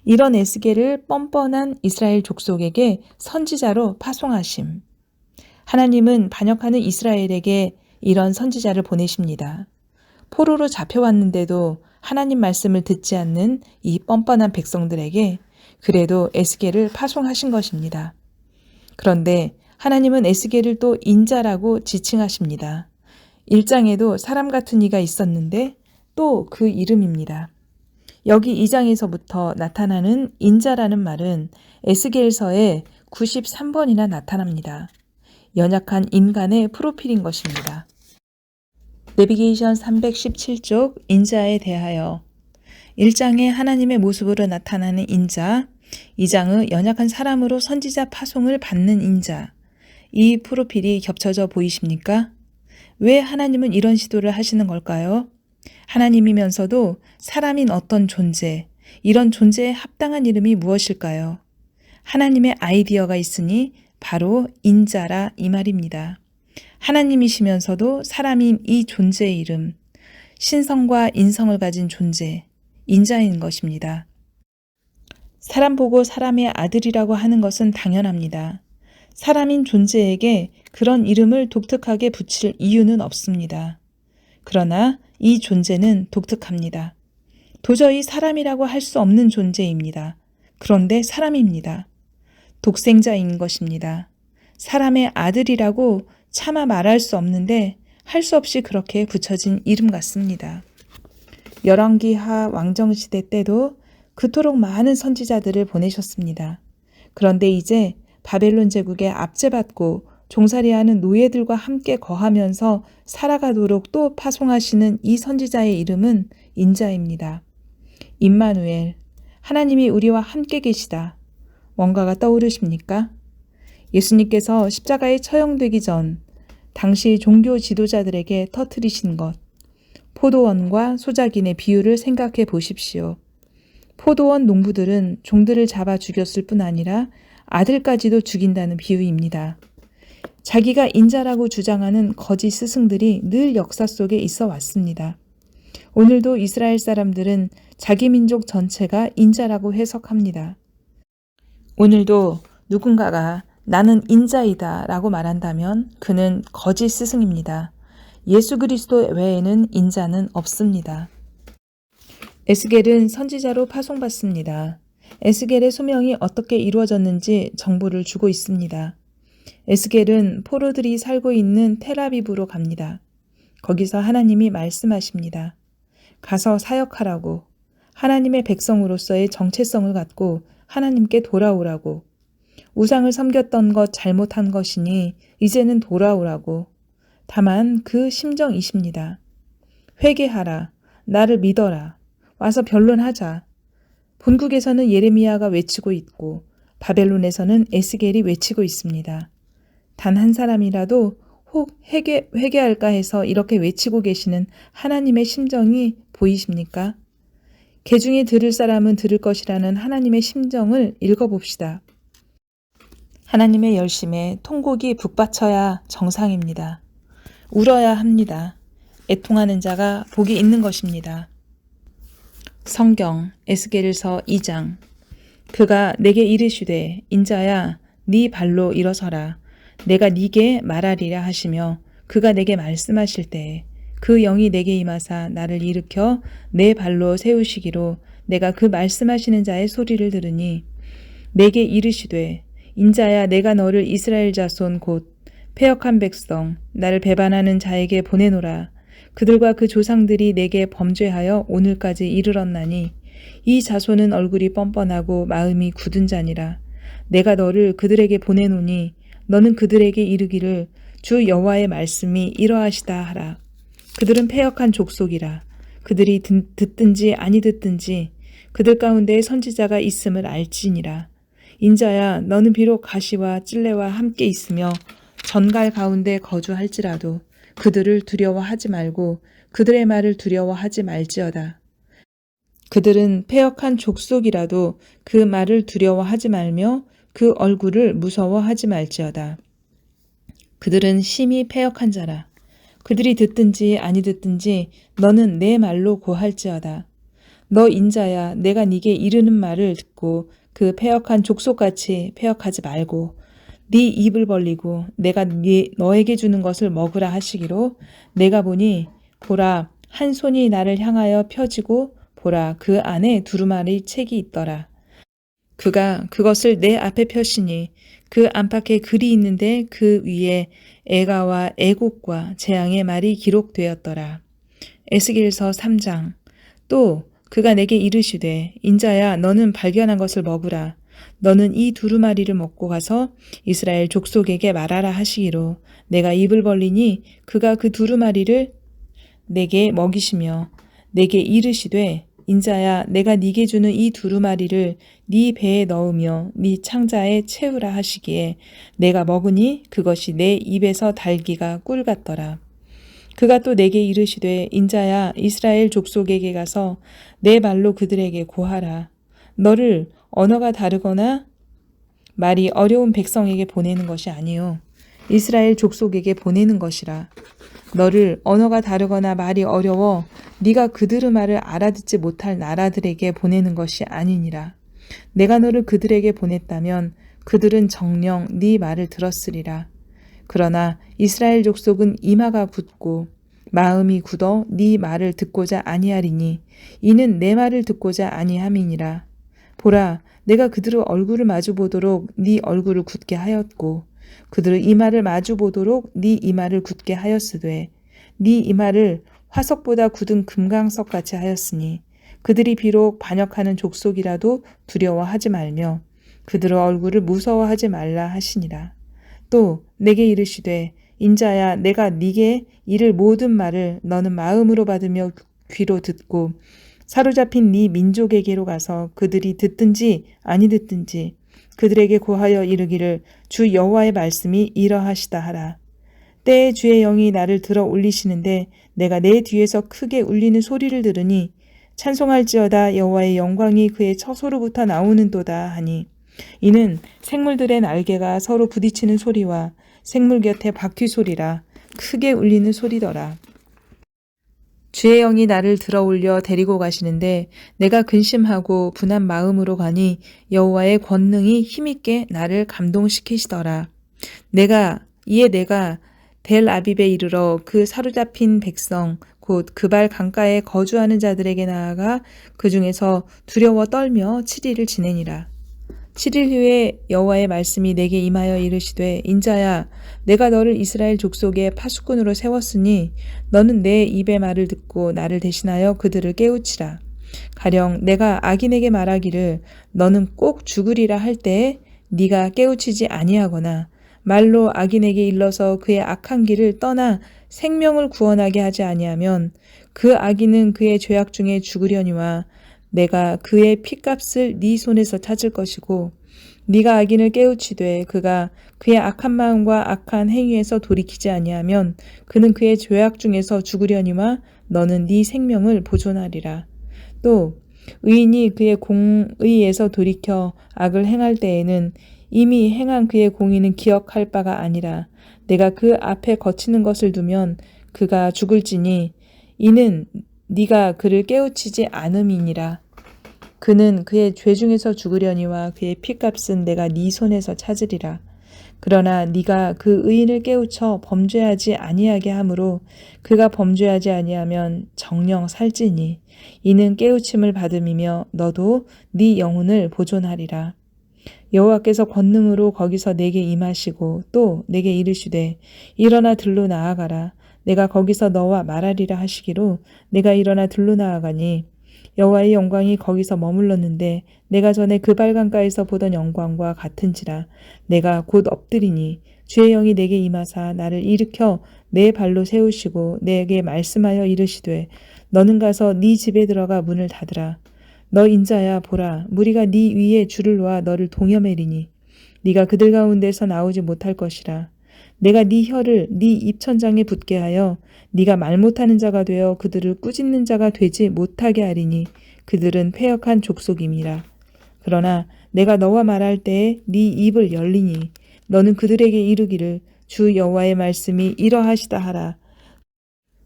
이런 에스겔을 뻔뻔한 이스라엘 족속에게 선지자로 파송하심. 하나님은 반역하는 이스라엘에게 이런 선지자를 보내십니다. 포로로 잡혀왔는데도 하나님 말씀을 듣지 않는 이 뻔뻔한 백성들에게 그래도 에스겔을 파송하신 것입니다. 그런데 하나님은 에스겔을 또 인자라고 지칭하십니다. 1장에도 사람 같은 이가 있었는데 또 그 이름입니다. 여기 2장에서부터 나타나는 인자라는 말은 에스겔서에 93번이나 나타납니다. 연약한 인간의 프로필인 것입니다. 내비게이션 317쪽 인자에 대하여 1장에 하나님의 모습으로 나타나는 인자, 2장의 연약한 사람으로 선지자 파송을 받는 인자, 이 프로필이 겹쳐져 보이십니까? 왜 하나님은 이런 시도를 하시는 걸까요? 하나님이면서도 사람인 어떤 존재, 이런 존재에 합당한 이름이 무엇일까요? 하나님의 아이디어가 있으니 바로 인자라 이 말입니다. 하나님이시면서도 사람인 이 존재의 이름, 신성과 인성을 가진 존재, 인자인 것입니다. 사람 보고 사람의 아들이라고 하는 것은 당연합니다. 사람인 존재에게 그런 이름을 독특하게 붙일 이유는 없습니다. 그러나 이 존재는 독특합니다. 도저히 사람이라고 할 수 없는 존재입니다. 그런데 사람입니다. 독생자인 것입니다. 사람의 아들이라고 차마 말할 수 없는데 할 수 없이 그렇게 붙여진 이름 같습니다. 열왕기하 왕정시대 때도 그토록 많은 선지자들을 보내셨습니다. 그런데 이제 바벨론 제국에 압제받고 종살이하는 노예들과 함께 거하면서 살아가도록 또 파송하시는 이 선지자의 이름은 인자입니다. 임마누엘, 하나님이 우리와 함께 계시다. 뭔가가 떠오르십니까? 예수님께서 십자가에 처형되기 전 당시 종교 지도자들에게 터뜨리신 것, 포도원과 소작인의 비유를 생각해 보십시오. 포도원 농부들은 종들을 잡아 죽였을 뿐 아니라 아들까지도 죽인다는 비유입니다. 자기가 인자라고 주장하는 거짓 스승들이 늘 역사 속에 있어 왔습니다. 오늘도 이스라엘 사람들은 자기 민족 전체가 인자라고 해석합니다. 오늘도 누군가가 나는 인자이다 라고 말한다면 그는 거짓 스승입니다. 예수 그리스도 외에는 인자는 없습니다. 에스겔은 선지자로 파송받습니다. 에스겔의 소명이 어떻게 이루어졌는지 정보를 주고 있습니다. 에스겔은 포로들이 살고 있는 텔아비브로 갑니다. 거기서 하나님이 말씀하십니다. 가서 사역하라고, 하나님의 백성으로서의 정체성을 갖고 하나님께 돌아오라고, 우상을 섬겼던 것 잘못한 것이니 이제는 돌아오라고. 다만 그 심정이십니다. 회개하라, 나를 믿어라, 와서 변론하자. 본국에서는 예레미야가 외치고 있고 바벨론에서는 에스겔이 외치고 있습니다. 단 한 사람이라도 혹 회개할까 해서 이렇게 외치고 계시는 하나님의 심정이 보이십니까? 개중에 들을 사람은 들을 것이라는 하나님의 심정을 읽어봅시다. 하나님의 열심에 통곡이 북받쳐야 정상입니다. 울어야 합니다. 애통하는 자가 복이 있는 것입니다. 성경 에스겔서 2장. 그가 내게 이르시되 인자야 네 발로 일어서라. 내가 네게 말하리라 하시며 그가 내게 말씀하실 때에 그 영이 내게 임하사 나를 일으켜 내 발로 세우시기로 내가 그 말씀하시는 자의 소리를 들으니 내게 이르시되 인자야 내가 너를 이스라엘 자손 곧 패역한 백성 나를 배반하는 자에게 보내노라. 그들과 그 조상들이 내게 범죄하여 오늘까지 이르렀나니 이 자손은 얼굴이 뻔뻔하고 마음이 굳은 자니라. 내가 너를 그들에게 보내노니 너는 그들에게 이르기를 주 여호와의 말씀이 이러하시다 하라. 그들은 패역한 족속이라. 그들이 듣든지 아니 듣든지 그들 가운데 선지자가 있음을 알지니라. 인자야 너는 비록 가시와 찔레와 함께 있으며 전갈 가운데 거주할지라도 그들을 두려워하지 말고 그들의 말을 두려워하지 말지어다. 그들은 패역한 족속이라도 그 말을 두려워하지 말며 그 얼굴을 무서워하지 말지어다. 그들은 심히 패역한 자라. 그들이 듣든지 아니 듣든지 너는 내 말로 고할지어다. 너 인자야 내가 네게 이르는 말을 듣고 그 패역한 족속같이 패역하지 말고 네 입을 벌리고 내가 너에게 주는 것을 먹으라 하시기로 내가 보니 보라 한 손이 나를 향하여 펴지고 보라 그 안에 두루마리 책이 있더라. 그가 그것을 내 앞에 펴시니 그 안팎에 글이 있는데 그 위에 애가와 애곡과 재앙의 말이 기록되었더라. 에스겔서 3장. 또 그가 내게 이르시되 인자야 너는 발견한 것을 먹으라. 너는 이 두루마리를 먹고 가서 이스라엘 족속에게 말하라 하시기로 내가 입을 벌리니 그가 그 두루마리를 내게 먹이시며 내게 이르시되 인자야 내가 네게 주는 이 두루마리를 네 배에 넣으며 네 창자에 채우라 하시기에 내가 먹으니 그것이 내 입에서 달기가 꿀 같더라. 그가 또 내게 이르시되 인자야 이스라엘 족속에게 가서 내 말로 그들에게 고하라. 너를 언어가 다르거나 말이 어려운 백성에게 보내는 것이 아니요 이스라엘 족속에게 보내는 것이라. 너를 언어가 다르거나 말이 어려워 네가 그들의 말을 알아듣지 못할 나라들에게 보내는 것이 아니니라. 내가 너를 그들에게 보냈다면 그들은 정녕 네 말을 들었으리라. 그러나 이스라엘 족속은 이마가 굳고 마음이 굳어 네 말을 듣고자 아니하리니 이는 내 말을 듣고자 아니함이니라. 보라 내가 그들의 얼굴을 마주보도록 네 얼굴을 굳게 하였고 그들의 이마를 마주보도록 네 이마를 굳게 하였으되 네 이마를 화석보다 굳은 금강석같이 하였으니 그들이 비록 반역하는 족속이라도 두려워하지 말며 그들의 얼굴을 무서워하지 말라 하시니라. 또 내게 이르시되 인자야 내가 네게 이를 모든 말을 너는 마음으로 받으며 귀로 듣고 사로잡힌 네 민족에게로 가서 그들이 듣든지 아니 듣든지 그들에게 고하여 이르기를 주 여호와의 말씀이 이러하시다 하라. 때에 주의 영이 나를 들어 올리시는데 내가 내 뒤에서 크게 울리는 소리를 들으니 찬송할지어다 여호와의 영광이 그의 처소로부터 나오는도다 하니 이는 생물들의 날개가 서로 부딪히는 소리와 생물 곁에 바퀴 소리라 크게 울리는 소리더라. 주의 영이 나를 들어 올려 데리고 가시는데 내가 근심하고 분한 마음으로 가니 여호와의 권능이 힘있게 나를 감동시키시더라. 내가 델 아빕에 이르러 그 사로잡힌 백성 곧 그발 강가에 거주하는 자들에게 나아가 그 중에서 두려워 떨며 7일을 지내니라. 7일 후에 여호와의 말씀이 내게 임하여 이르시되 인자야 내가 너를 이스라엘 족속의 파수꾼으로 세웠으니 너는 내 입의 말을 듣고 나를 대신하여 그들을 깨우치라. 가령 내가 악인에게 말하기를 너는 꼭 죽으리라 할 때에 네가 깨우치지 아니하거나 말로 악인에게 일러서 그의 악한 길을 떠나 생명을 구원하게 하지 아니하면 그 악인은 그의 죄악 중에 죽으려니와 내가 그의 핏값을 네 손에서 찾을 것이고 네가 악인을 깨우치되 그가 그의 악한 마음과 악한 행위에서 돌이키지 아니하면 그는 그의 죄악 중에서 죽으려니와 너는 네 생명을 보존하리라. 또 의인이 그의 공의에서 돌이켜 악을 행할 때에는 이미 행한 그의 공의는 기억할 바가 아니라 내가 그 앞에 거치는 것을 두면 그가 죽을지니 이는 네가 그를 깨우치지 않음이니라. 그는 그의 죄 중에서 죽으려니와 그의 피값은 내가 네 손에서 찾으리라. 그러나 네가 그 의인을 깨우쳐 범죄하지 아니하게 하므로 그가 범죄하지 아니하면 정령 살지니 이는 깨우침을 받음이며 너도 네 영혼을 보존하리라. 여호와께서 권능으로 거기서 내게 임하시고 또 내게 이르시되 일어나 들로 나아가라. 내가 거기서 너와 말하리라 하시기로 내가 일어나 들로 나아가니 여호와의 영광이 거기서 머물렀는데 내가 전에 그 발강가에서 보던 영광과 같은지라. 내가 곧 엎드리니 주의 영이 내게 임하사 나를 일으켜 내 발로 세우시고 내게 말씀하여 이르시되 너는 가서 네 집에 들어가 문을 닫으라. 너 인자야 보라 무리가 네 위에 줄을 놓아 너를 동여매리니 네가 그들 가운데서 나오지 못할 것이라. 내가 네 혀를 네 입천장에 붙게 하여 네가 말 못하는 자가 되어 그들을 꾸짖는 자가 되지 못하게 하리니 그들은 패역한 족속임이라. 그러나 내가 너와 말할 때에 네 입을 열리니 너는 그들에게 이르기를 주 여호와의 말씀이 이러하시다 하라.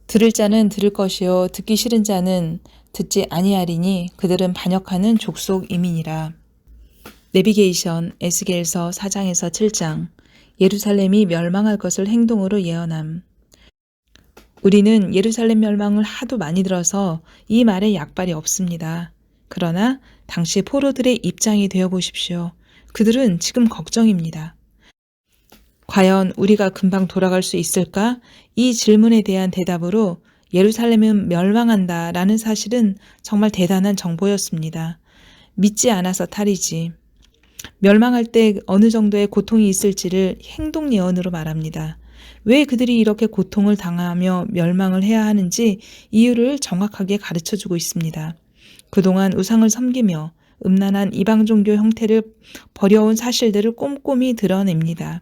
들을 자는 들을 것이요 듣기 싫은 자는 듣지 아니하리니 그들은 반역하는 족속임이니라. 내비게이션 에스겔서 4장에서 7장. 예루살렘이 멸망할 것을 행동으로 예언함. 우리는 예루살렘 멸망을 하도 많이 들어서 이 말에 약발이 없습니다. 그러나 당시 포로들의 입장이 되어 보십시오. 그들은 지금 걱정입니다. 과연 우리가 금방 돌아갈 수 있을까? 이 질문에 대한 대답으로 예루살렘은 멸망한다 라는 사실은 정말 대단한 정보였습니다. 믿지 않아서 탈이지. 멸망할 때 어느 정도의 고통이 있을지를 행동 예언으로 말합니다. 왜 그들이 이렇게 고통을 당하며 멸망을 해야 하는지 이유를 정확하게 가르쳐주고 있습니다. 그동안 우상을 섬기며 음란한 이방 종교 형태를 버려온 사실들을 꼼꼼히 드러냅니다.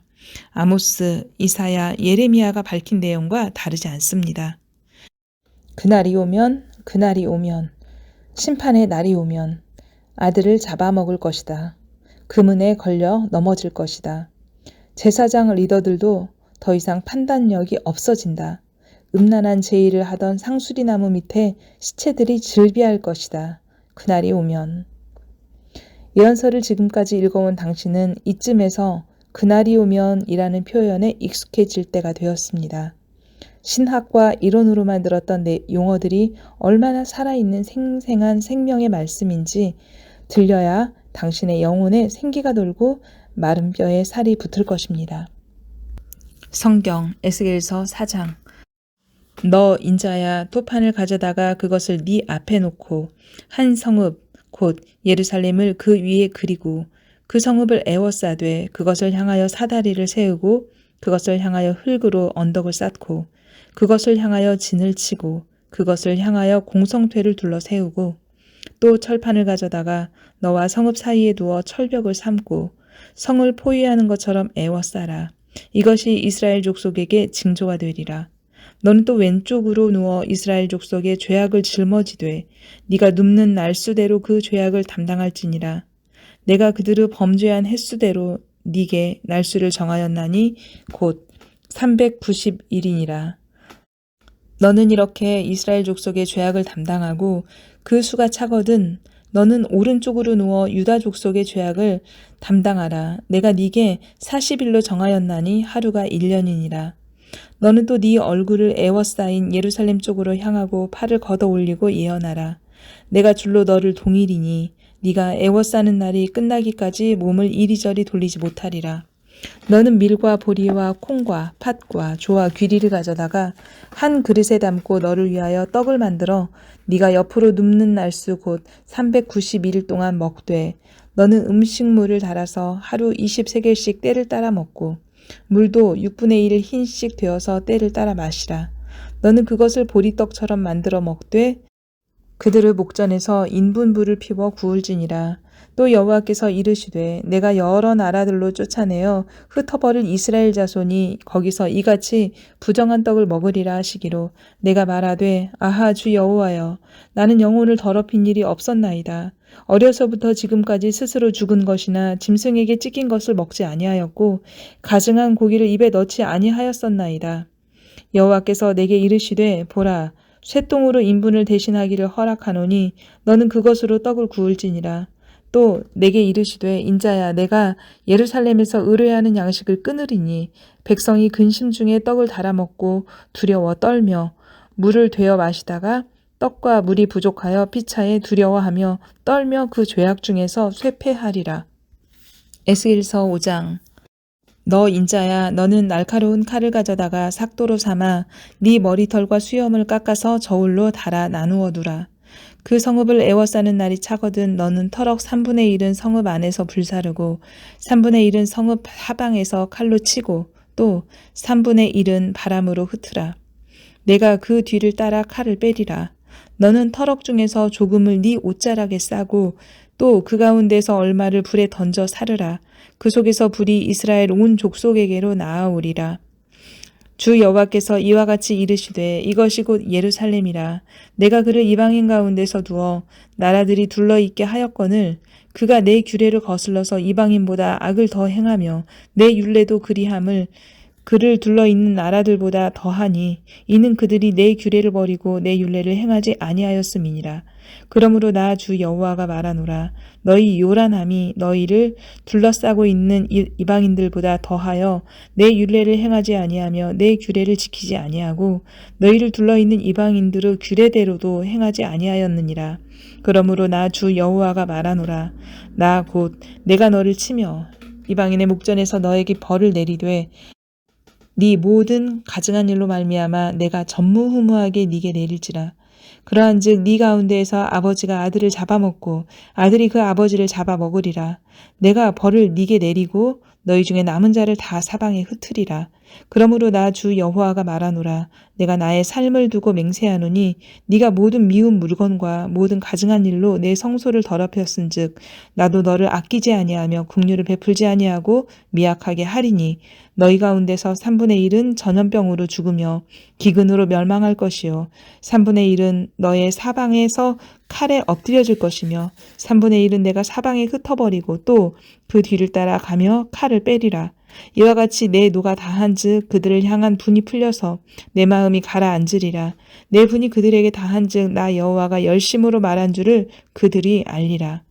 아모스, 이사야, 예레미야가 밝힌 내용과 다르지 않습니다. 그날이 오면 심판의 날이 오면 아들을 잡아먹을 것이다. 금은에 걸려 넘어질 것이다. 제사장 리더들도 더 이상 판단력이 없어진다. 음란한 제의를 하던 상수리나무 밑에 시체들이 즐비할 것이다. 그날이 오면. 예언서를 지금까지 읽어온 당신은 이쯤에서 그날이 오면 이라는 표현에 익숙해질 때가 되었습니다. 신학과 이론으로만 들었던 용어들이 얼마나 살아있는 생생한 생명의 말씀인지 들려야 당신의 영혼에 생기가 돌고 마른 뼈에 살이 붙을 것입니다. 성경 에스겔서 4장. 너 인자야 토판을 가져다가 그것을 네 앞에 놓고 한 성읍 곧 예루살렘을 그 위에 그리고 그 성읍을 에워싸되 그것을 향하여 사다리를 세우고 그것을 향하여 흙으로 언덕을 쌓고 그것을 향하여 진을 치고 그것을 향하여 공성퇴를 둘러 세우고 또 철판을 가져다가 너와 성읍 사이에 두어 철벽을 삼고 성을 포위하는 것처럼 에워싸라. 이것이 이스라엘 족속에게 징조가 되리라. 너는 또 왼쪽으로 누워 이스라엘 족속의 죄악을 짊어지되 네가 눕는 날수대로 그 죄악을 담당할지니라. 내가 그들의 범죄한 횟수대로 네게 날수를 정하였나니 곧 390일이니라. 너는 이렇게 이스라엘 족속의 죄악을 담당하고 그 수가 차거든 너는 오른쪽으로 누워 유다 족속의 죄악을 담당하라. 내가 네게 40일로 정하였나니 하루가 1년이니라. 너는 또 네 얼굴을 에워싸인 예루살렘 쪽으로 향하고 팔을 걷어 올리고 예언하라. 내가 줄로 너를 동이리니 네가 에워싸는 날이 끝나기까지 몸을 이리저리 돌리지 못하리라. 너는 밀과 보리와 콩과 팥과 조와 귀리를 가져다가 한 그릇에 담고 너를 위하여 떡을 만들어 네가 옆으로 눕는 날수 곧 390일 동안 먹되 너는 음식물을 달아서 하루 20세겔씩 때를 따라 먹고 물도 6분의 1 흰씩 되어서 때를 따라 마시라. 너는 그것을 보리떡처럼 만들어 먹되 그들의 목전에서 인분불을 피워 구울지니라. 또 여호와께서 이르시되 내가 여러 나라들로 쫓아내어 흩어버릴 이스라엘 자손이 거기서 이같이 부정한 떡을 먹으리라 하시기로 내가 말하되 아하 주 여호와여 나는 영혼을 더럽힌 일이 없었나이다. 어려서부터 지금까지 스스로 죽은 것이나 짐승에게 찢긴 것을 먹지 아니하였고 가증한 고기를 입에 넣지 아니하였었나이다. 여호와께서 내게 이르시되 보라 쇠똥으로 인분을 대신하기를 허락하노니 너는 그것으로 떡을 구울지니라. 또 내게 이르시되 인자야 내가 예루살렘에서 의뢰하는 양식을 끊으리니 백성이 근심 중에 떡을 달아 먹고 두려워 떨며 물을 되어 마시다가 떡과 물이 부족하여 피차에 두려워하며 떨며 그 죄악 중에서 쇠폐하리라. 에스겔서 5장. 너 인자야 너는 날카로운 칼을 가져다가 삭도로 삼아 네 머리털과 수염을 깎아서 저울로 달아 나누어 두라. 그 성읍을 에워싸는 날이 차거든 너는 터럭 3분의 1은 성읍 안에서 불사르고 3분의 1은 성읍 하방에서 칼로 치고 또 3분의 1은 바람으로 흩으라. 내가 그 뒤를 따라 칼을 빼리라. 너는 터럭 중에서 조금을 네 옷자락에 싸고 또 그 가운데서 얼마를 불에 던져 사르라. 그 속에서 불이 이스라엘 온 족속에게로 나아오리라. 주 여호와께서 이와 같이 이르시되 이것이 곧 예루살렘이라. 내가 그를 이방인 가운데서 두어 나라들이 둘러있게 하였거늘 그가 내 규례를 거슬러서 이방인보다 악을 더 행하며 내 율례도 그리함을 그를 둘러있는 나라들보다 더하니 이는 그들이 내 규례를 버리고 내 율례를 행하지 아니하였음이니라. 그러므로 나 주 여호와가 말하노라. 너희 요란함이 너희를 둘러싸고 있는 이방인들보다 더하여 내 율례를 행하지 아니하며 내 규례를 지키지 아니하고 너희를 둘러있는 이방인들의 규례대로도 행하지 아니하였느니라. 그러므로 나 주 여호와가 말하노라. 나 곧 내가 너를 치며 이방인의 목전에서 너에게 벌을 내리되 네 모든 가증한 일로 말미암아 내가 전무후무하게 네게 내릴지라. 그러한즉 네 가운데에서 아버지가 아들을 잡아먹고 아들이 그 아버지를 잡아먹으리라. 내가 벌을 네게 내리고 너희 중에 남은 자를 다 사방에 흩으리라. 그러므로 나 주 여호와가 말하노라. 내가 나의 삶을 두고 맹세하노니 네가 모든 미운 물건과 모든 가증한 일로 내 성소를 더럽혔은즉 나도 너를 아끼지 아니하며 긍휼을 베풀지 아니하고 미약하게 하리니 너희 가운데서 3분의 1은 전염병으로 죽으며 기근으로 멸망할 것이요 3분의 1은 너의 사방에서 칼에 엎드려질 것이며 3분의 1은 내가 사방에 흩어버리고 또 그 뒤를 따라 가며 칼을 빼리라. 이와 같이 내 노가 다한즉 그들을 향한 분이 풀려서 내 마음이 가라앉으리라. 내 분이 그들에게 다한즉 나 여호와가 열심으로 말한 줄을 그들이 알리라.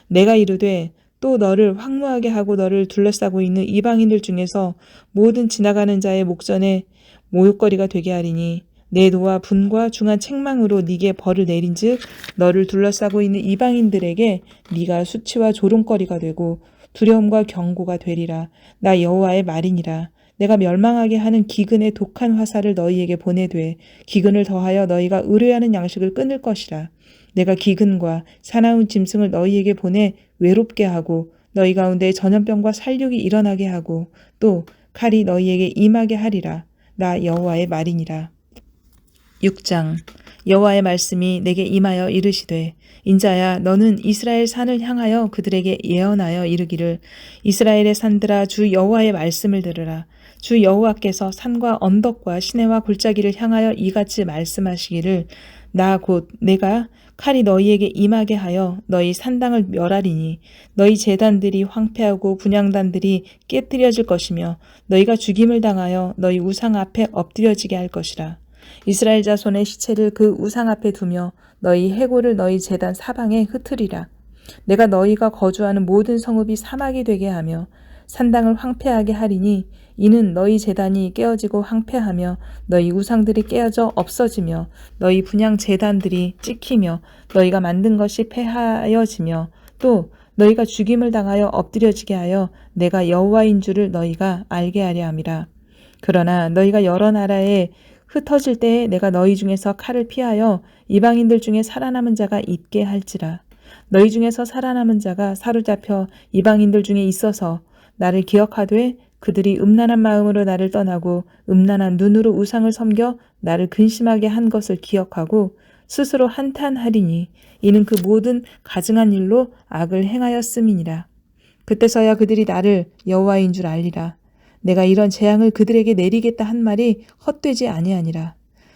내가 이르되 또 너를 황무하게 하고 너를 둘러싸고 있는 이방인들 중에서 모든 지나가는 자의 목전에 모욕거리가 되게 하리니 내 노와 분과 중한 책망으로 네게 벌을 내린즉 너를 둘러싸고 있는 이방인들에게 네가 수치와 조롱거리가 되고 두려움과 경고가 되리라. 나 여호와의 말이니라. 내가 멸망하게 하는 기근의 독한 화살을 너희에게 보내되 기근을 더하여 너희가 의뢰하는 양식을 끊을 것이라. 내가 기근과 사나운 짐승을 너희에게 보내 외롭게 하고 너희 가운데 전염병과 살육이 일어나게 하고 또 칼이 너희에게 임하게 하리라. 나 여호와의 말이니라. 6장. 여호와의 말씀이 내게 임하여 이르시되 인자야 너는 이스라엘 산을 향하여 그들에게 예언하여 이르기를 이스라엘의 산들아 주 여호와의 말씀을 들으라. 주 여호와께서 산과 언덕과 시내와 골짜기를 향하여 이같이 말씀하시기를 나 곧 내가 칼이 너희에게 임하게 하여 너희 산당을 멸하리니 너희 제단들이 황폐하고 분향단들이 깨뜨려질 것이며 너희가 죽임을 당하여 너희 우상 앞에 엎드려지게 할 것이라. 이스라엘 자손의 시체를 그 우상 앞에 두며 너희 해골을 너희 제단 사방에 흩으리라. 내가 너희가 거주하는 모든 성읍이 사막이 되게 하며 산당을 황폐하게 하리니 이는 너희 제단이 깨어지고 황폐하며 너희 우상들이 깨어져 없어지며 너희 분향 제단들이 찍히며 너희가 만든 것이 폐하여지며 또 너희가 죽임을 당하여 엎드려지게 하여 내가 여호와인 줄을 너희가 알게 하려 함이라. 그러나 너희가 여러 나라에 흩어질 때에 내가 너희 중에서 칼을 피하여 이방인들 중에 살아남은 자가 있게 할지라. 너희 중에서 살아남은 자가 사로잡혀 이방인들 중에 있어서 나를 기억하되 그들이 음란한 마음으로 나를 떠나고 음란한 눈으로 우상을 섬겨 나를 근심하게 한 것을 기억하고 스스로 한탄하리니 이는 그 모든 가증한 일로 악을 행하였음이니라. 그때서야 그들이 나를 여호와인 줄 알리라. 내가 이런 재앙을 그들에게 내리겠다 한 말이 헛되지 아니하니라.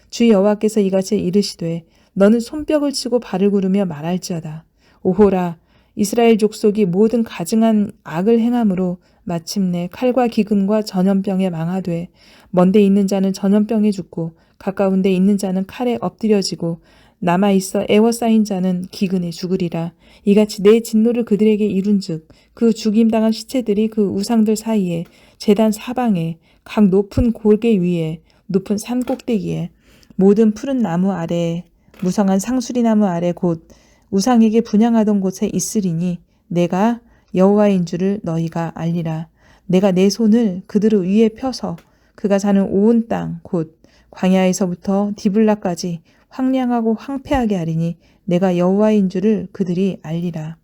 주 여호와께서 이같이 이르시되 너는 손뼉을 치고 발을 구르며 말할지어다. 오호라 이스라엘 족속이 모든 가증한 악을 행함으로 마침내 칼과 기근과 전염병에 망하되 먼데 있는 자는 전염병에 죽고 가까운 데 있는 자는 칼에 엎드려지고 남아있어 애워싸인 자는 기근에 죽으리라. 이같이 내 진노를 그들에게 이룬즉 그 죽임당한 시체들이 그 우상들 사이에 제단 사방에 각 높은 골개 위에 높은 산 꼭대기에 모든 푸른 나무 아래에 무성한 상수리나무 아래 곧 우상에게 분향하던 곳에 있으리니 내가 여호와인 줄을 너희가 알리라. 내가 내 손을 그들 위에 펴서 그가 사는 온 땅 곧 광야에서부터 디블라까지 황량하고 황폐하게 하리니 내가 여호와인 줄을 그들이 알리라.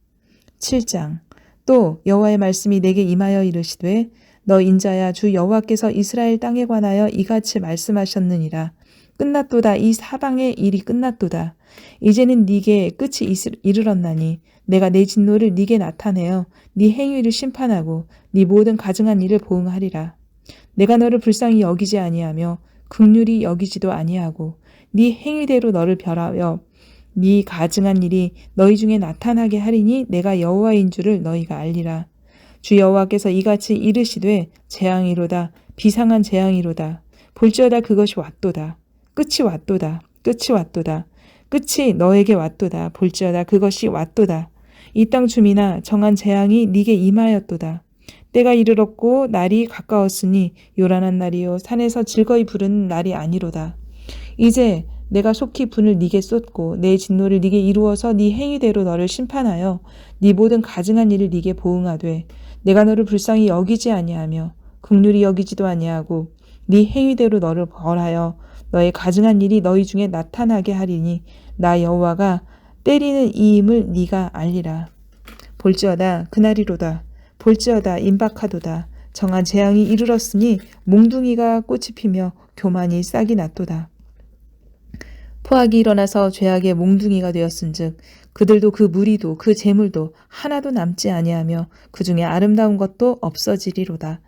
7장. 또 여호와의 말씀이 내게 임하여 이르시되 너 인자야 주 여호와께서 이스라엘 땅에 관하여 이같이 말씀하셨느니라. 끝났도다. 이 사방의 일이 끝났도다. 이제는 네게 끝이 이르렀나니 내가 내 진노를 네게 나타내어 네 행위를 심판하고 네 모든 가증한 일을 보응하리라. 내가 너를 불쌍히 여기지 아니하며 긍휼히 여기지도 아니하고 네 행위대로 너를 벌하여 네 가증한 일이 너희 중에 나타나게 하리니 내가 여호와인 줄을 너희가 알리라. 주 여호와께서 이같이 이르시되 재앙이로다. 비상한 재앙이로다. 볼지어다 그것이 왔도다. 끝이 왔도다. 끝이 왔도다. 끝이 너에게 왔도다. 볼지어다 그것이 왔도다. 이 땅 주민아 정한 재앙이 네게 임하였도다. 때가 이르렀고 날이 가까웠으니 요란한 날이요 산에서 즐거이 부르는 날이 아니로다. 이제 내가 속히 분을 네게 쏟고 내 진노를 네게 이루어서 네 행위대로 너를 심판하여 네 모든 가증한 일을 네게 보응하되 내가 너를 불쌍히 여기지 아니하며 긍휼히 여기지도 아니하고 네 행위대로 너를 벌하여 너의 가증한 일이 너희 중에 나타나게 하리니 나 여호와가 때리는 이임을 네가 알리라. 볼지어다 그날이로다. 볼지어다 임박하도다. 정한 재앙이 이르렀으니 몽둥이가 꽃이 피며 교만이 싹이 났도다. 포악이 일어나서 죄악의 몽둥이가 되었은즉 그들도 그 무리도 그 재물도 하나도 남지 아니하며 그 중에 아름다운 것도 없어지리로다.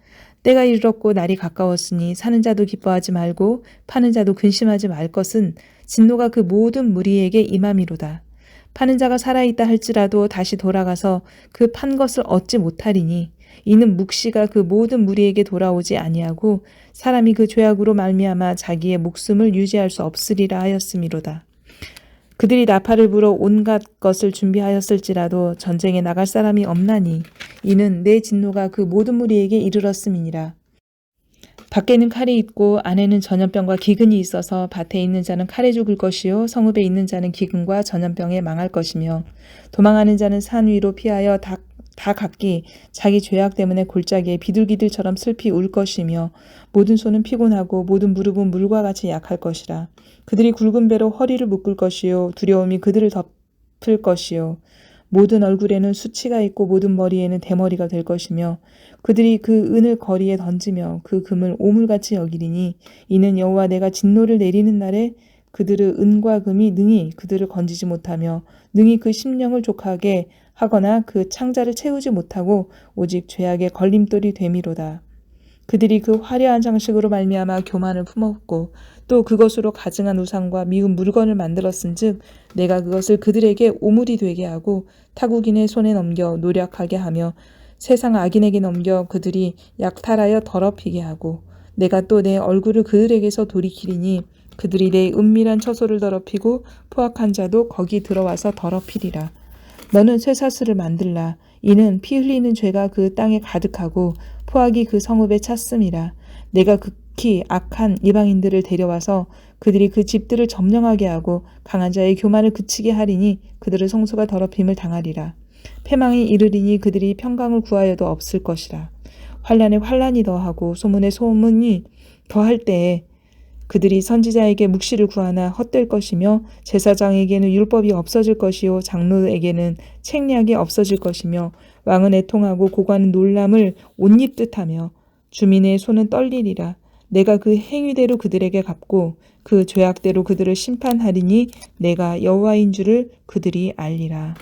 때가 이르렀고 날이 가까웠으니 사는 자도 기뻐하지 말고 파는 자도 근심하지 말 것은 진노가 그 모든 무리에게 임함이로다. 파는 자가 살아있다 할지라도 다시 돌아가서 그 판 것을 얻지 못하리니 이는 묵시가 그 모든 무리에게 돌아오지 아니하고 사람이 그 죄악으로 말미암아 자기의 목숨을 유지할 수 없으리라 하였음이로다. 그들이 나팔을 불어 온갖 것을 준비하였을지라도 전쟁에 나갈 사람이 없나니 이는 내 진노가 그 모든 무리에게 이르렀음이니라. 밖에는 칼이 있고 안에는 전염병과 기근이 있어서 밭에 있는 자는 칼에 죽을 것이요 성읍에 있는 자는 기근과 전염병에 망할 것이며 도망하는 자는 산 위로 피하여 다 각기 자기 죄악 때문에 골짜기에 비둘기들처럼 슬피 울 것이며 모든 손은 피곤하고 모든 무릎은 물과 같이 약할 것이라. 그들이 굵은 배로 허리를 묶을 것이요 두려움이 그들을 덮을 것이요 모든 얼굴에는 수치가 있고 모든 머리에는 대머리가 될 것이며 그들이 그 은을 거리에 던지며 그 금을 오물같이 여기리니 이는 여호와 내가 진노를 내리는 날에 그들의 은과 금이 능히 그들을 건지지 못하며 능히 그 심령을 족하게 하거나 그 창자를 채우지 못하고 오직 죄악의 걸림돌이 되미로다. 그들이 그 화려한 장식으로 말미암아 교만을 품었고 또 그것으로 가증한 우상과 미운 물건을 만들었은즉 내가 그것을 그들에게 오물이 되게 하고 타국인의 손에 넘겨 노력하게 하며 세상 악인에게 넘겨 그들이 약탈하여 더럽히게 하고 내가 또 내 얼굴을 그들에게서 돌이키리니 그들이 내 은밀한 처소를 더럽히고 포악한 자도 거기 들어와서 더럽히리라. 너는 쇠사슬을 만들라. 이는 피 흘리는 죄가 그 땅에 가득하고 포악이 그 성읍에 찼음이라. 내가 극히 악한 이방인들을 데려와서 그들이 그 집들을 점령하게 하고 강한 자의 교만을 그치게 하리니 그들의 성소가 더럽힘을 당하리라. 패망이 이르리니 그들이 평강을 구하여도 없을 것이라. 환난에 환난이 더하고 소문에 소문이 더할 때에 그들이 선지자에게 묵시를 구하나 헛될 것이며 제사장에게는 율법이 없어질 것이요 장로에게는 책략이 없어질 것이며 왕은 애통하고 고관은 놀람을 옷 입듯 하며 주민의 손은 떨리리라. 내가 그 행위대로 그들에게 갚고 그 죄악대로 그들을 심판하리니 내가 여호와인 줄을 그들이 알리라.